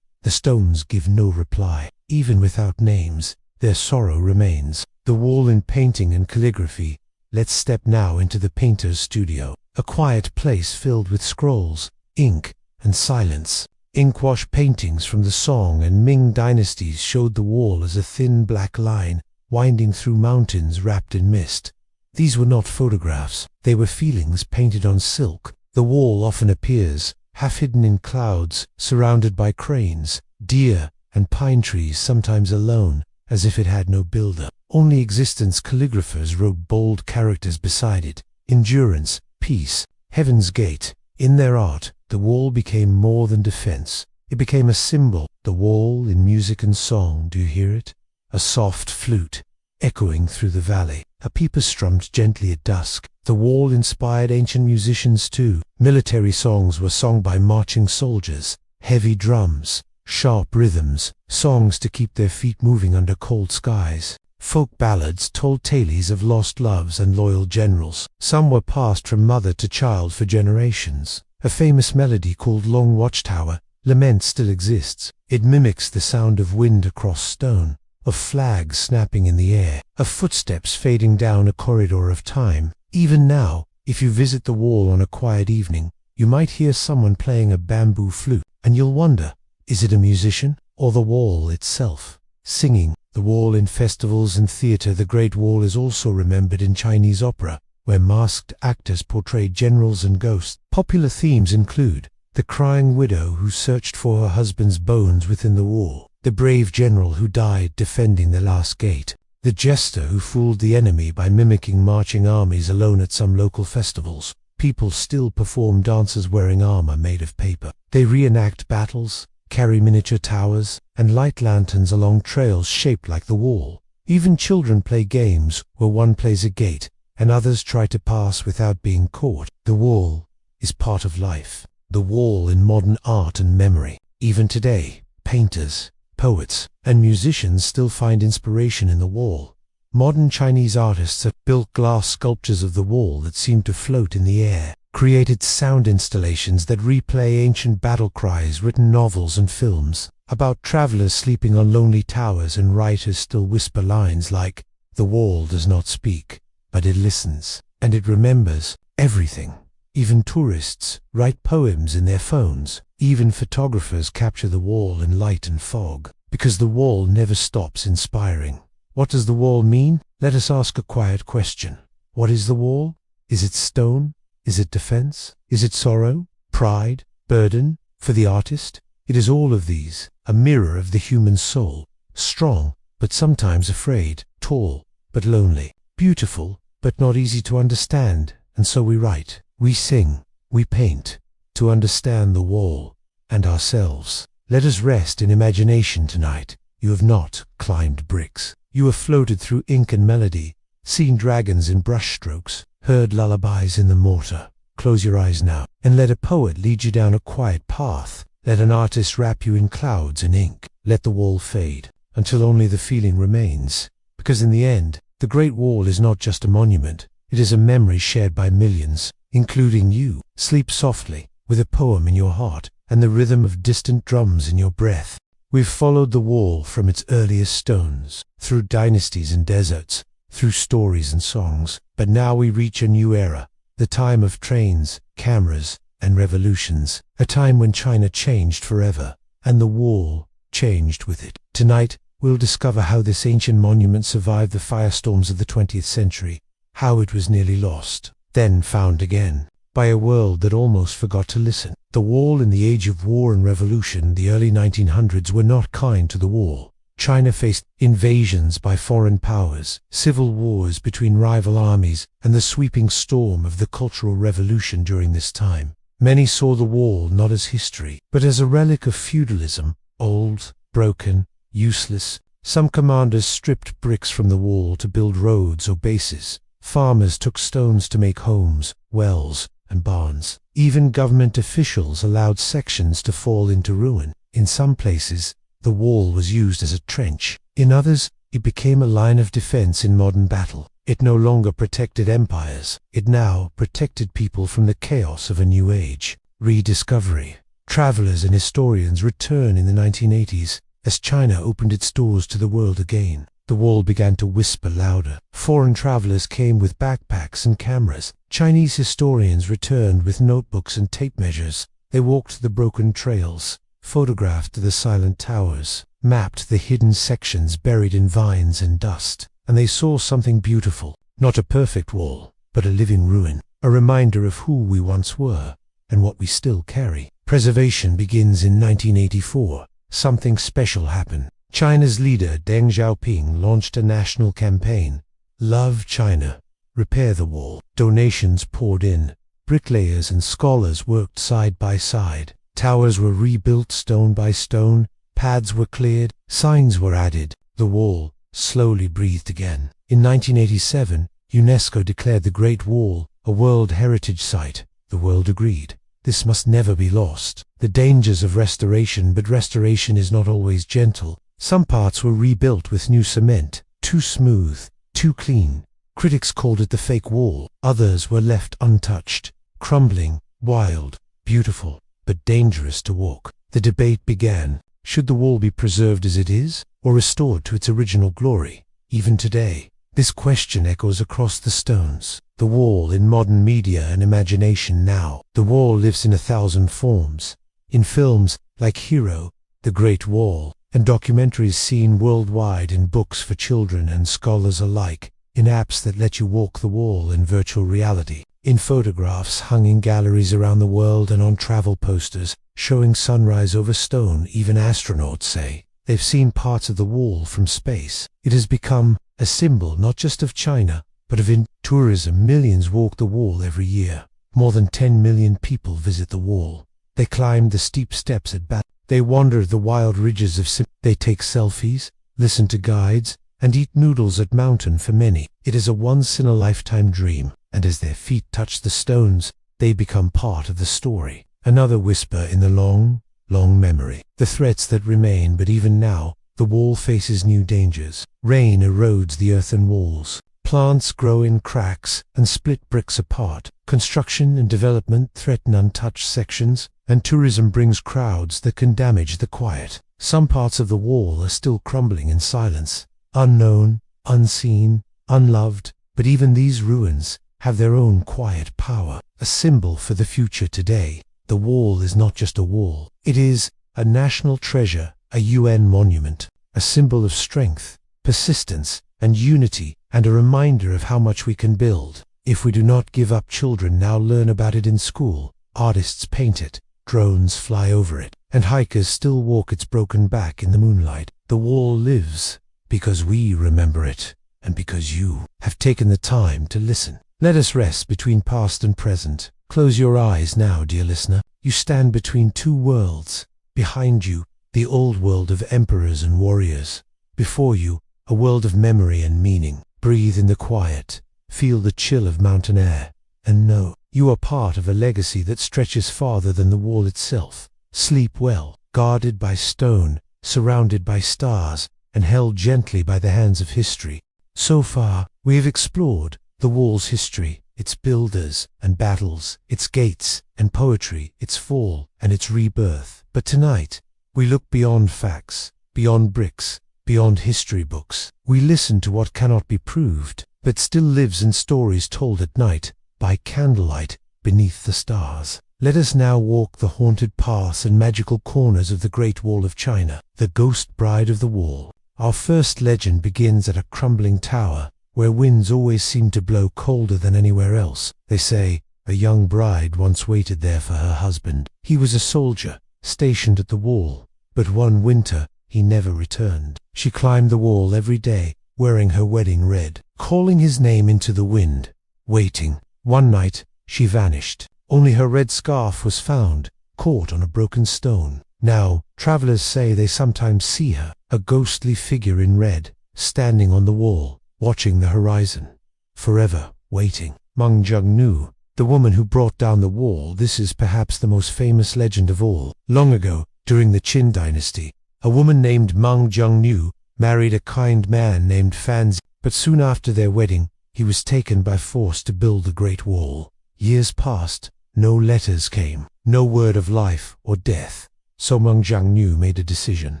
The stones give no reply. Even without names, their sorrow remains. The wall in painting and calligraphy. Let's step now into the painter's studio, a quiet place filled with scrolls, ink, and silence. Inkwash paintings from the Song and Ming dynasties showed the wall as a thin black line, winding through mountains wrapped in mist. These were not photographs, they were feelings painted on silk. The wall often appears, half hidden in clouds, surrounded by cranes, deer, and pine trees, sometimes alone, as if it had no builder. Only existence. Calligraphers wrote bold characters beside it. Endurance, peace, heaven's gate. In their art, the wall became more than defense. It became a symbol. The wall in music and song. Do you hear it? A soft flute, echoing through the valley. A piper strummed gently at dusk. The wall inspired ancient musicians too. Military songs were sung by marching soldiers. Heavy drums, sharp rhythms, songs to keep their feet moving under cold skies. Folk ballads told tales of lost loves and loyal generals. Some were passed from mother to child for generations. A famous melody called Long Watchtower Lament still exists. It mimics the sound of wind across stone, of flags snapping in the air, of footsteps fading down a corridor of time. Even now, if you visit the wall on a quiet evening, you might hear someone playing a bamboo flute, and you'll wonder, is it a musician or the wall itself singing? The wall in festivals and theater. The Great Wall is also remembered in Chinese opera, where masked actors portray generals and ghosts. Popular themes include the crying widow who searched for her husband's bones within the wall, the brave general who died defending the last gate, the jester who fooled the enemy by mimicking marching armies alone at some local festivals. People still perform dances wearing armor made of paper. They reenact battles, carry miniature towers, and light lanterns along trails shaped like the wall. Even children play games where one plays a gate and others try to pass without being caught. The wall is part of life. The wall in modern art and memory. Even today, painters, poets, and musicians still find inspiration in the wall. Modern Chinese artists have built glass sculptures of the wall that seem to float in the air, created sound installations that replay ancient battle cries, written novels and films about travelers sleeping on lonely towers, and writers still whisper lines like, "The wall does not speak, but it listens, and it remembers everything." Even tourists write poems in their phones. Even photographers capture the wall in light and fog, because the wall never stops inspiring. What does the wall mean? Let us ask a quiet question. What is the wall? Is it stone? Is it defense? Is it sorrow? Pride? Burden? For the artist, it is all of these, a mirror of the human soul, strong but sometimes afraid, tall but lonely, beautiful but not easy to understand. And so we write, we sing, we paint, to understand the wall and ourselves. Let us rest in imagination tonight. You have not climbed bricks. You have floated through ink and melody, seen dragons in brushstrokes, heard lullabies in the mortar. Close your eyes now, and let a poet lead you down a quiet path. Let an artist wrap you in clouds and ink. Let the wall fade, until only the feeling remains. Because in the end, the Great Wall is not just a monument, it is a memory shared by millions, including you. Sleep softly, with a poem in your heart, and the rhythm of distant drums in your breath. We've followed the wall from its earliest stones, through dynasties and deserts, through stories and songs, but now we reach a new era, the time of trains, cameras, and revolutions, a time when China changed forever, and the wall changed with it. Tonight, we'll discover how this ancient monument survived the firestorms of the 20th century, how it was nearly lost, then found again, by a world that almost forgot to listen. The wall in the age of war and revolution, the early 1900s, were not kind to the wall. China faced invasions by foreign powers, civil wars between rival armies, and the sweeping storm of the Cultural Revolution during this time. Many saw the wall not as history, but as a relic of feudalism, old, broken, useless. Some commanders stripped bricks from the wall to build roads or bases. Farmers took stones to make homes, wells, and barns. Even government officials allowed sections to fall into ruin. In some places, the wall was used as a trench. In others, it became a line of defense in modern battle. It no longer protected empires. It now protected people from the chaos of a new age. Rediscovery. Travelers and historians return in the 1980s as China opened its doors to the world again. The wall began to whisper louder. Foreign travelers came with backpacks and cameras. Chinese historians returned with notebooks and tape measures. They walked the broken trails, photographed the silent towers, mapped the hidden sections buried in vines and dust. And they saw something beautiful. Not a perfect wall, but a living ruin. A reminder of who we once were and what we still carry. Preservation begins in 1984. Something special happened. China's leader Deng Xiaoping launched a national campaign. Love China. Repair the wall. Donations poured in. Bricklayers and scholars worked side by side. Towers were rebuilt stone by stone. Paths were cleared. Signs were added. The wall slowly breathed again. In 1987, UNESCO declared the Great Wall a World Heritage Site. The world agreed. This must never be lost. The dangers of restoration, but restoration is not always gentle. Some parts were rebuilt with new cement. too smooth, too clean. Critics called it the fake wall. Others were left untouched, crumbling, wild, beautiful, but dangerous to walk. The debate began. Should the wall be preserved as it is, or restored to its original glory? Even today, this question echoes across the stones. The wall in modern media and imagination now. The wall lives in 1,000 forms. In films like Hero, The Great Wall, and documentaries seen worldwide, in books for children and scholars alike, in apps that let you walk the wall in virtual reality, in photographs hung in galleries around the world, and on travel posters showing sunrise over stone. Even astronauts say they've seen parts of the wall from space. It has become a symbol not just of China, but of tourism. Millions walk the wall every year. More than 10 million people visit the wall. They climb the steep steps at bat. They wander the wild ridges of They take selfies, listen to guides, and eat noodles at mountain. For many, it is a once-in-a-lifetime dream, and as their feet touch the stones, they become part of the story. Another whisper in the long, long memory. The threats that remain. But even now, the wall faces new dangers. Rain erodes the earthen walls. Plants grow in cracks and split bricks apart. Construction and development threaten untouched sections, and tourism brings crowds that can damage the quiet. Some parts of the wall are still crumbling in silence, unknown, unseen, unloved, but even these ruins have their own quiet power, a symbol for the future today. The wall is not just a wall. It is a national treasure, a UN monument, a symbol of strength, persistence, and unity, and a reminder of how much we can build. If we do not give up, children now learn about it in school. Artists paint it, drones fly over it, and hikers still walk its broken back in the moonlight. The wall lives because we remember it, and because you have taken the time to listen. Let us rest between past and present. Close your eyes now, dear listener. You stand between two worlds. Behind you, the old world of emperors and warriors. Before you, a world of memory and meaning. Breathe in the quiet, feel the chill of mountain air, and know you are part of a legacy that stretches farther than the wall itself. Sleep well, guarded by stone, surrounded by stars, and held gently by the hands of history. So far, we have explored the wall's history, its builders and battles, its gates and poetry, its fall and its rebirth. But tonight, we look beyond facts, beyond bricks, beyond history books. We listen to what cannot be proved, but still lives in stories told at night, by candlelight, beneath the stars. Let us now walk the haunted paths and magical corners of the Great Wall of China, the ghost bride of the wall. Our first legend begins at a crumbling tower, where winds always seem to blow colder than anywhere else. They say a young bride once waited there for her husband. He was a soldier, stationed at the wall, but one winter he never returned. She climbed the wall every day, wearing her wedding red, calling his name into the wind, waiting. One night, she vanished. Only her red scarf was found, caught on a broken stone. Now, travelers say they sometimes see her, a ghostly figure in red, standing on the wall, watching the horizon, forever waiting. Meng Jiangnu, the woman who brought down the wall. This is perhaps the most famous legend of all. Long ago, during the Qin Dynasty, a woman named Meng Jiangnu married a kind man named Fan Zi, but soon after their wedding, he was taken by force to build the Great Wall. Years passed, no letters came, no word of life or death. So Meng Jiangnu made a decision.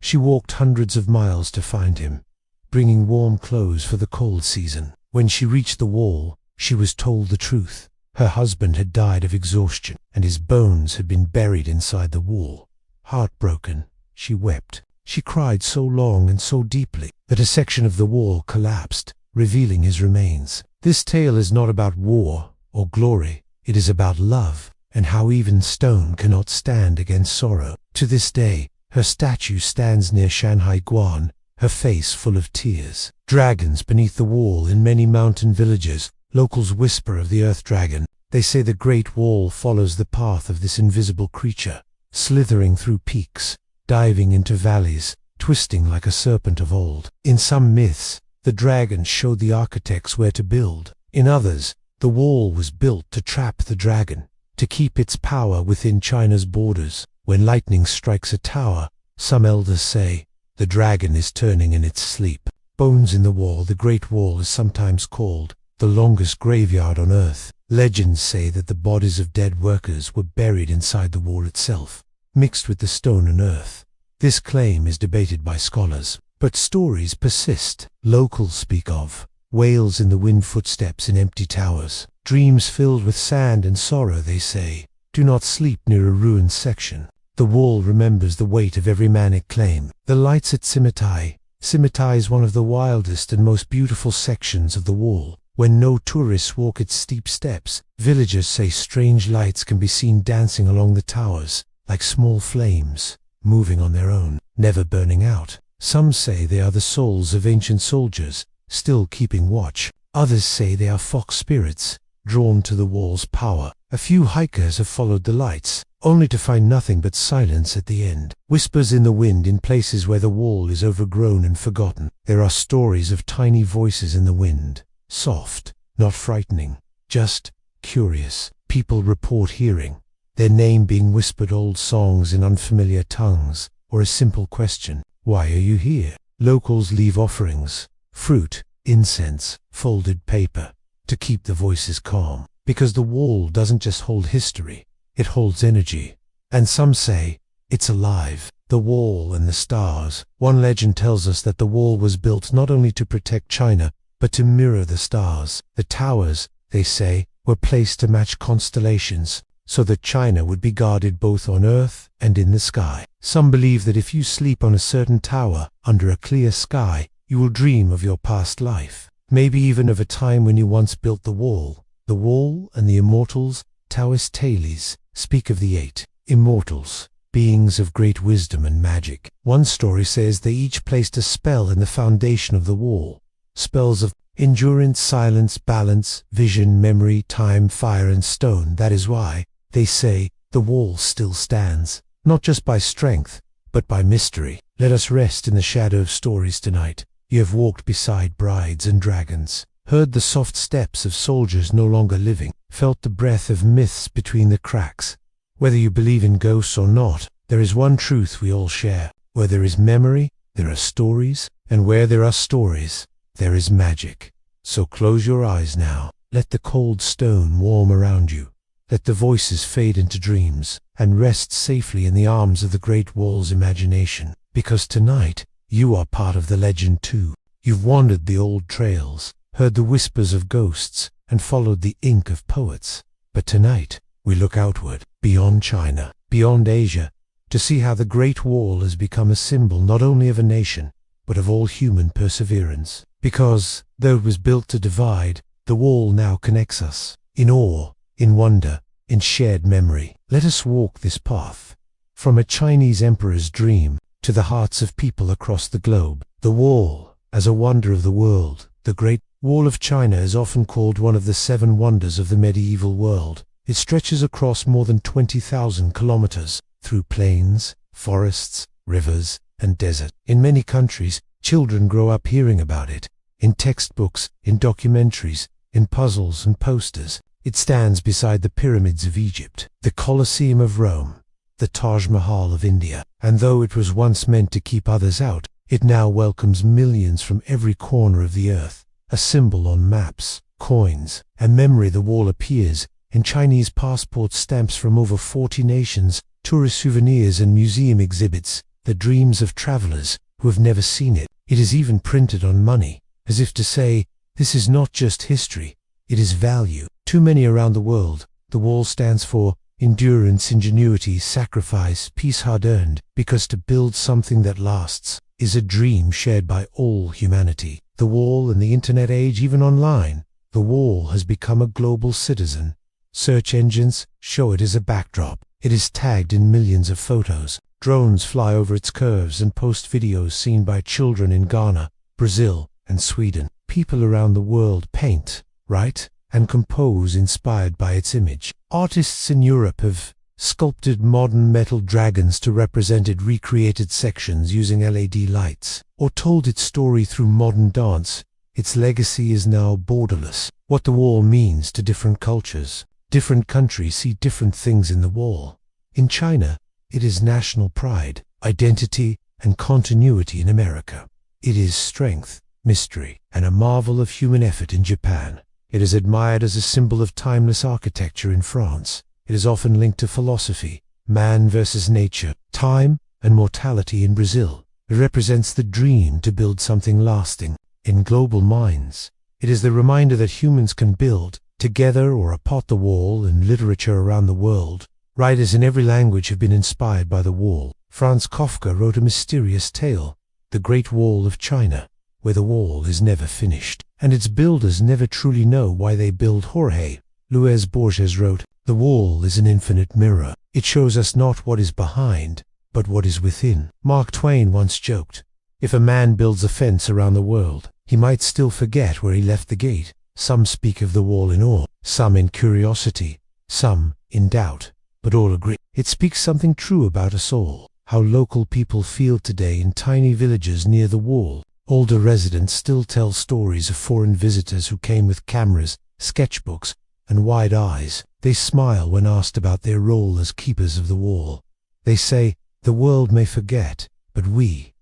She walked hundreds of miles to find him, bringing warm clothes for the cold season. When she reached the wall, she was told the truth. Her husband had died of exhaustion, and his bones had been buried inside the wall. Heartbroken, she wept. She cried so long and so deeply that a section of the wall collapsed, revealing his remains. This tale is not about war or glory. It is about love, and how even stone cannot stand against sorrow. To this day, her statue stands near Shanghai Guan, her face full of tears. Dragons beneath the wall in many mountain villages. Locals whisper of the earth dragon. They say the Great Wall follows the path of this invisible creature, slithering through peaks, diving into valleys, twisting like a serpent of old. In some myths, the dragon showed the architects where to build. In others, the wall was built to trap the dragon, to keep its power within China's borders. When lightning strikes a tower, some elders say, the dragon is turning in its sleep. Bones in the wall. The Great Wall is sometimes called the longest graveyard on Earth. Legends say that the bodies of dead workers were buried inside the wall itself, mixed with the stone and earth. This claim is debated by scholars, but stories persist. Locals speak of wails in the wind, footsteps in empty towers, dreams filled with sand and sorrow. They say, do not sleep near a ruined section. The wall remembers the weight of every man it claimed. The lights at Simeitai. Simeitai is one of the wildest and most beautiful sections of the wall. When no tourists walk its steep steps, villagers say strange lights can be seen dancing along the towers, like small flames, moving on their own, never burning out. Some say they are the souls of ancient soldiers, still keeping watch. Others say they are fox spirits, drawn to the wall's power. A few hikers have followed the lights, only to find nothing but silence at the end. Whispers in the wind. In places where the wall is overgrown and forgotten, there are stories of tiny voices in the wind. Soft, not frightening, just curious. People report hearing their name being whispered, old songs in unfamiliar tongues, or a simple question, why are you here? Locals leave offerings, fruit, incense, folded paper, to keep the voices calm. Because the wall doesn't just hold history, it holds energy. And some say, it's alive. The wall and the stars. One legend tells us that the wall was built not only to protect China, but to mirror the stars. The towers, they say, were placed to match constellations, so that China would be guarded both on earth and in the sky. Some believe that if you sleep on a certain tower, under a clear sky, you will dream of your past life, maybe even of a time when you once built the wall. The wall and the immortals. Taoist tales speak of the 8 immortals, beings of great wisdom and magic. One story says they each placed a spell in the foundation of the wall. Spells of endurance, silence, balance, vision, memory, time, fire, and stone. That is why, they say, the wall still stands, not just by strength, but by mystery. Let us rest in the shadow of stories tonight. You have walked beside brides and dragons, heard the soft steps of soldiers no longer living, felt the breath of myths between the cracks. Whether you believe in ghosts or not, there is one truth we all share. Where there is memory, there are stories, and where there are stories, there is magic. So close your eyes now. Let the cold stone warm around you. Let the voices fade into dreams, and rest safely in the arms of the Great Wall's imagination. Because tonight, you are part of the legend too. You've wandered the old trails, heard the whispers of ghosts, and followed the ink of poets. But tonight, we look outward, beyond China, beyond Asia, to see how the Great Wall has become a symbol not only of a nation, but of all human perseverance. Because, though it was built to divide, the wall now connects us, in awe, in wonder, in shared memory. Let us walk this path, from a Chinese emperor's dream, to the hearts of people across the globe. The wall, as a wonder of the world. The Great Wall of China is often called one of the 7 wonders of the medieval world. It stretches across more than 20,000 kilometers, through plains, forests, rivers, and desert. In many countries, children grow up hearing about it, in textbooks, in documentaries, in puzzles and posters. It stands beside the pyramids of Egypt, the Colosseum of Rome, the Taj Mahal of India. And though it was once meant to keep others out, it now welcomes millions from every corner of the earth. A symbol on maps, coins, and memory. The wall appears in Chinese passport stamps from over 40 nations, tourist souvenirs and museum exhibits, the dreams of travelers who have never seen it. It is even printed on money, as if to say, this is not just history, it is value. Too many around the world, the wall stands for endurance, ingenuity, sacrifice, peace hard-earned, because to build something that lasts is a dream shared by all humanity. The wall in the internet age, even online, the wall has become a global citizen. Search engines show it as a backdrop. It is tagged in millions of photos. Drones fly over its curves and post videos seen by children in Ghana, Brazil, and Sweden. People around the world paint, write, and compose inspired by its image. Artists in Europe have sculpted modern metal dragons to represent it, recreated sections using LED lights, or told its story through modern dance. Its legacy is now borderless. What the wall means to different cultures. Different countries see different things in the wall. In China, it is national pride, identity, and continuity. In America, it is strength, mystery, and a marvel of human effort in Japan. It is admired as a symbol of timeless architecture in France. It is often linked to philosophy, man versus nature, time, and mortality in Brazil. It represents the dream to build something lasting. In global minds, it is the reminder that humans can build, together or apart, the wall. In literature around the world, writers in every language have been inspired by the wall. Franz Kafka wrote a mysterious tale, The Great Wall of China, where the wall is never finished, and its builders never truly know why they build. Jorge Luis Borges wrote, The wall is an infinite mirror. It shows us not what is behind, but what is within. Mark Twain once joked, if a man builds a fence around the world, he might still forget where he left the gate. Some speak of the wall in awe, some in curiosity, some in doubt, but all agree it speaks something true about us all. How local people feel today in tiny villages near the wall. Older residents still tell stories of foreign visitors who came with cameras, sketchbooks, and wide eyes. They smile when asked about their role as keepers of the wall. They say, the world may forget, but we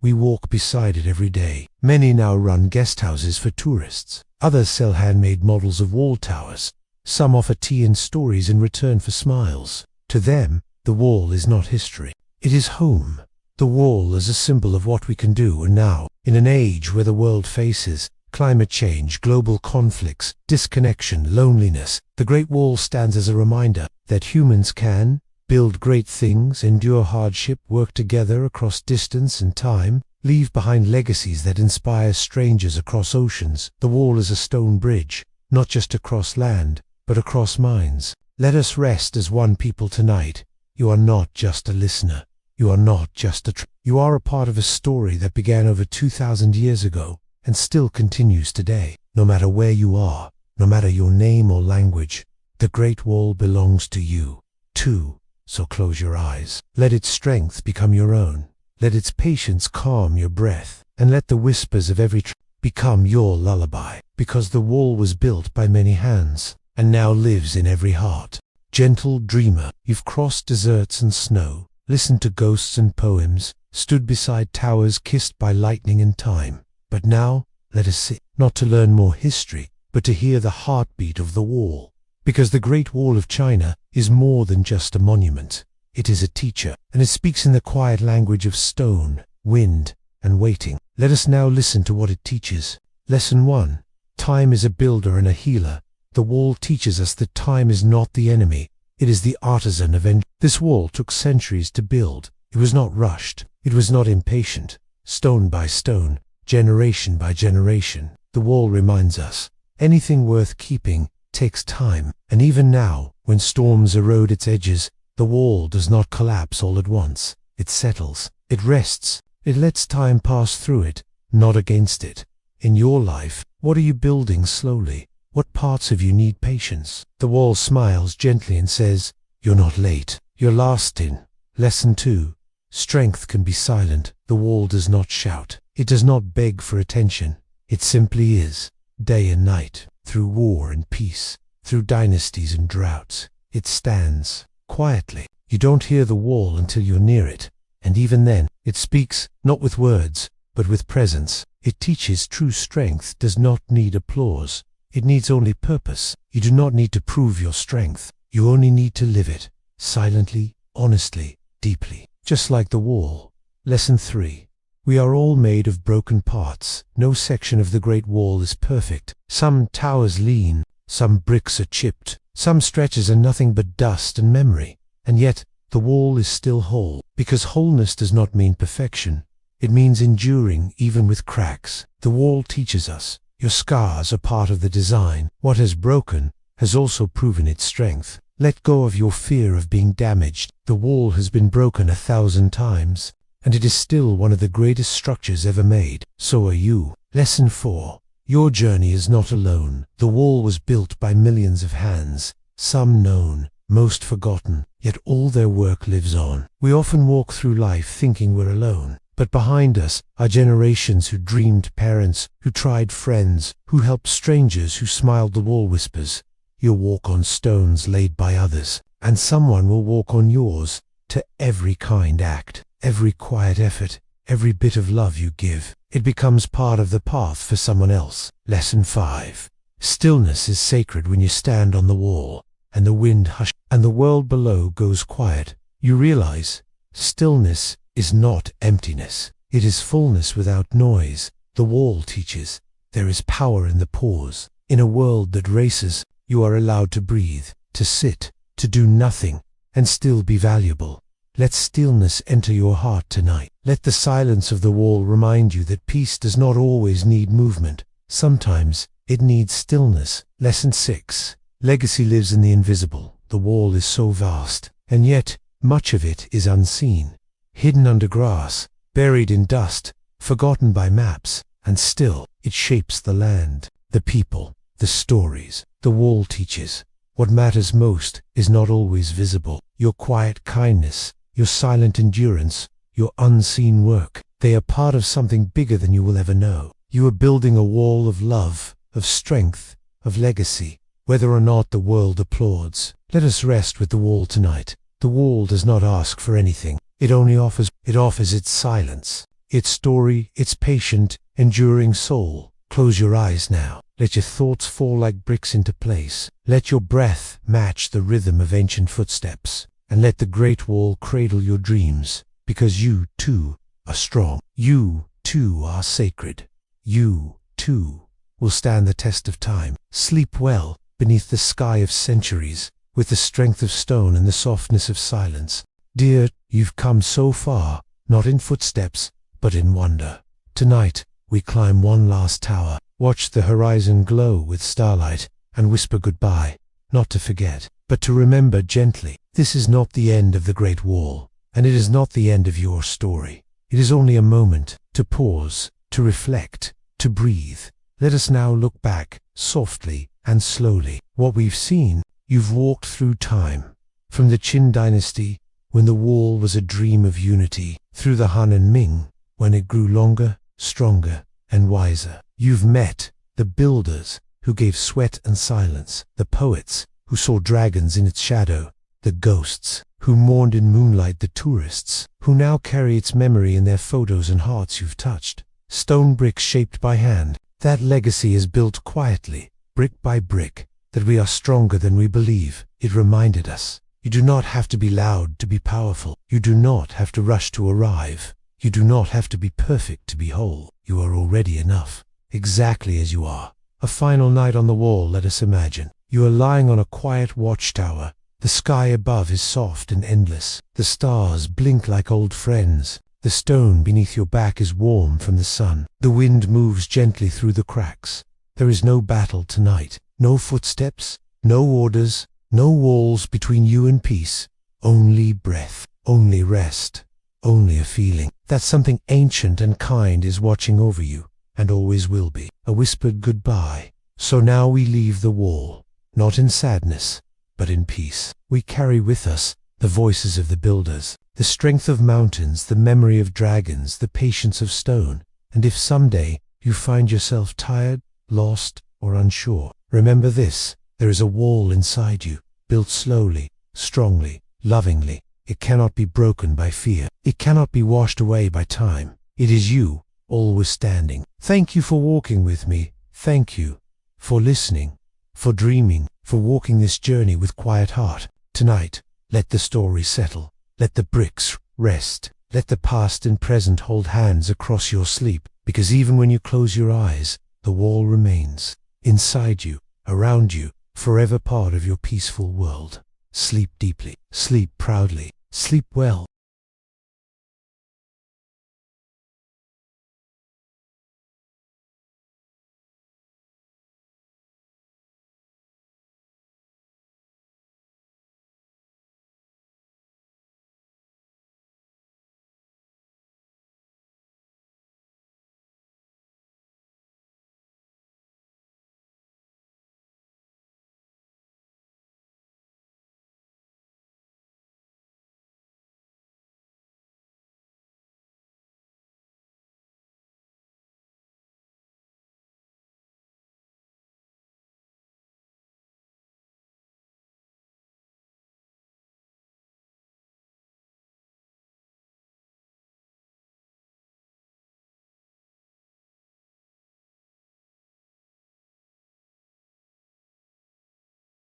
walk beside it every day. Many now run guest houses for tourists. Others sell handmade models of wall towers. Some offer tea and stories in return for smiles. To them, the wall is not history. It is home. The wall is a symbol of what we can do. And now, in an age where the world faces climate change, global conflicts, disconnection, loneliness, the Great Wall stands as a reminder that humans can build great things, endure hardship, work together across distance and time, leave behind legacies that inspire strangers across oceans. The wall is a stone bridge, not just across land, but across minds. Let us rest as one people tonight. You are not just a listener. You are not just you are a part of a story that began over 2,000 years ago and still continues today. No matter where you are, no matter your name or language, the Great Wall belongs to you, too. So close your eyes. Let its strength become your own. Let its patience calm your breath, and let the whispers of every become your lullaby. Because the wall was built by many hands, and now lives in every heart. Gentle dreamer, you've crossed deserts and snow, listened to ghosts and poems, stood beside towers kissed by lightning and time. But now, let us sit, not to learn more history, but to hear the heartbeat of the wall. Because the Great Wall of China is more than just a monument. It is a teacher, and it speaks in the quiet language of stone, wind, and waiting. Let us now listen to what it teaches. Lesson 1. Time is a builder and a healer. The wall teaches us that time is not the enemy. It is the artisan of end. This wall took centuries to build. It was not rushed. It was not impatient. Stone by stone, generation by generation. The wall reminds us, anything worth keeping takes time. And even now, when storms erode its edges, the wall does not collapse all at once. It settles. It rests. It lets time pass through it, not against it. In your life, what are you building slowly? What parts of you need patience? The wall smiles gently and says, you're not late. You're lasting. Lesson 2. Strength can be silent. The wall does not shout. It does not beg for attention. It simply is. Day and night, through war and peace, through dynasties and droughts, it stands quietly. You don't hear the wall until you're near it. And even then, it speaks, not with words, but with presence. It teaches true strength does not need applause. It needs only purpose. You do not need to prove your strength. You only need to live it, silently, honestly, deeply. Just like the wall. Lesson 3. We are all made of broken parts. No section of the Great Wall is perfect. Some towers lean, some bricks are chipped, some stretches are nothing but dust and memory. And yet, the wall is still whole. Because wholeness does not mean perfection. It means enduring even with cracks. The wall teaches us. Your scars are part of the design. What has broken has also proven its strength. Let go of your fear of being damaged. The wall has been broken 1,000 times, and it is still one of the greatest structures ever made. So are you. Lesson 4. Your journey is not alone. The wall was built by millions of hands, some known, most forgotten, yet all their work lives on. We often walk through life thinking we're alone. But behind us are generations who dreamed, parents who tried, friends who helped, strangers who smiled. The wall whispers, you'll walk on stones laid by others, and someone will walk on yours. To every kind act, every quiet effort, every bit of love you give, it becomes part of the path for someone else. Lesson 5. Stillness is sacred when you stand on the wall, and the wind hushes, and the world below goes quiet. You realize stillness is not emptiness. It is fullness without noise. The wall teaches there is power in the pause. In a world that races, you are allowed to breathe, to sit, to do nothing, and still be valuable. Let stillness enter your heart tonight. Let the silence of the wall remind you that peace does not always need movement. Sometimes it needs stillness. Lesson 6. Legacy lives in the invisible. The wall is so vast, and yet much of it is unseen, hidden under grass, buried in dust, forgotten by maps, and still it shapes the land, the people, the stories. The wall teaches what matters most is not always visible. Your quiet kindness, your silent endurance, your unseen work, they are part of something bigger than you will ever know. You are building a wall of love, of strength, of legacy, whether or not the world applauds. Let us rest with the wall tonight. The wall does not ask for anything. It only offers its silence, its story, its patient, enduring soul. Close your eyes now. Let your thoughts fall like bricks into place. Let your breath match the rhythm of ancient footsteps. And let the great wall cradle your dreams, because you, too, are strong. You, too, are sacred. You, too, will stand the test of time. Sleep well beneath the sky of centuries, with the strength of stone and the softness of silence. Dear, you've come so far, not in footsteps, but in wonder. Tonight, we climb one last tower, watch the horizon glow with starlight, and whisper goodbye, not to forget, but to remember gently. This is not the end of the Great Wall, and it is not the end of your story. It is only a moment to pause, to reflect, to breathe. Let us now look back, softly and slowly. What we've seen, you've walked through time, from the Qin Dynasty, when the wall was a dream of unity, through the Han and Ming, when it grew longer, stronger, and wiser. You've met the builders who gave sweat and silence, the poets who saw dragons in its shadow, the ghosts who mourned in moonlight, the tourists who now carry its memory in their photos and hearts you've touched. Stone bricks shaped by hand, that legacy is built quietly, brick by brick, that we are stronger than we believe. It reminded us, you do not have to be loud to be powerful. You do not have to rush to arrive. You do not have to be perfect to be whole. You are already enough, exactly as you are. A final night on the wall, let us imagine. You are lying on a quiet watchtower. The sky above is soft and endless. The stars blink like old friends. The stone beneath your back is warm from the sun. The wind moves gently through the cracks. There is no battle tonight. No footsteps, no orders, no walls between you and peace. Only breath, only rest, only a feeling that something ancient and kind is watching over you, and always will be. A whispered goodbye. So now we leave the wall, not in sadness, but in peace. We carry with us the voices of the builders, the strength of mountains, the memory of dragons, the patience of stone. And if someday you find yourself tired, lost, or unsure, remember this: there is a wall inside you, built slowly, strongly, lovingly. It cannot be broken by fear. It cannot be washed away by time. It is you, always standing. Thank you for walking with me. Thank you for listening, for dreaming, for walking this journey with quiet heart. Tonight, let the story settle. Let the bricks rest. Let the past and present hold hands across your sleep, because even when you close your eyes, the wall remains inside you, around you, forever part of your peaceful world. Sleep deeply, sleep proudly, sleep well.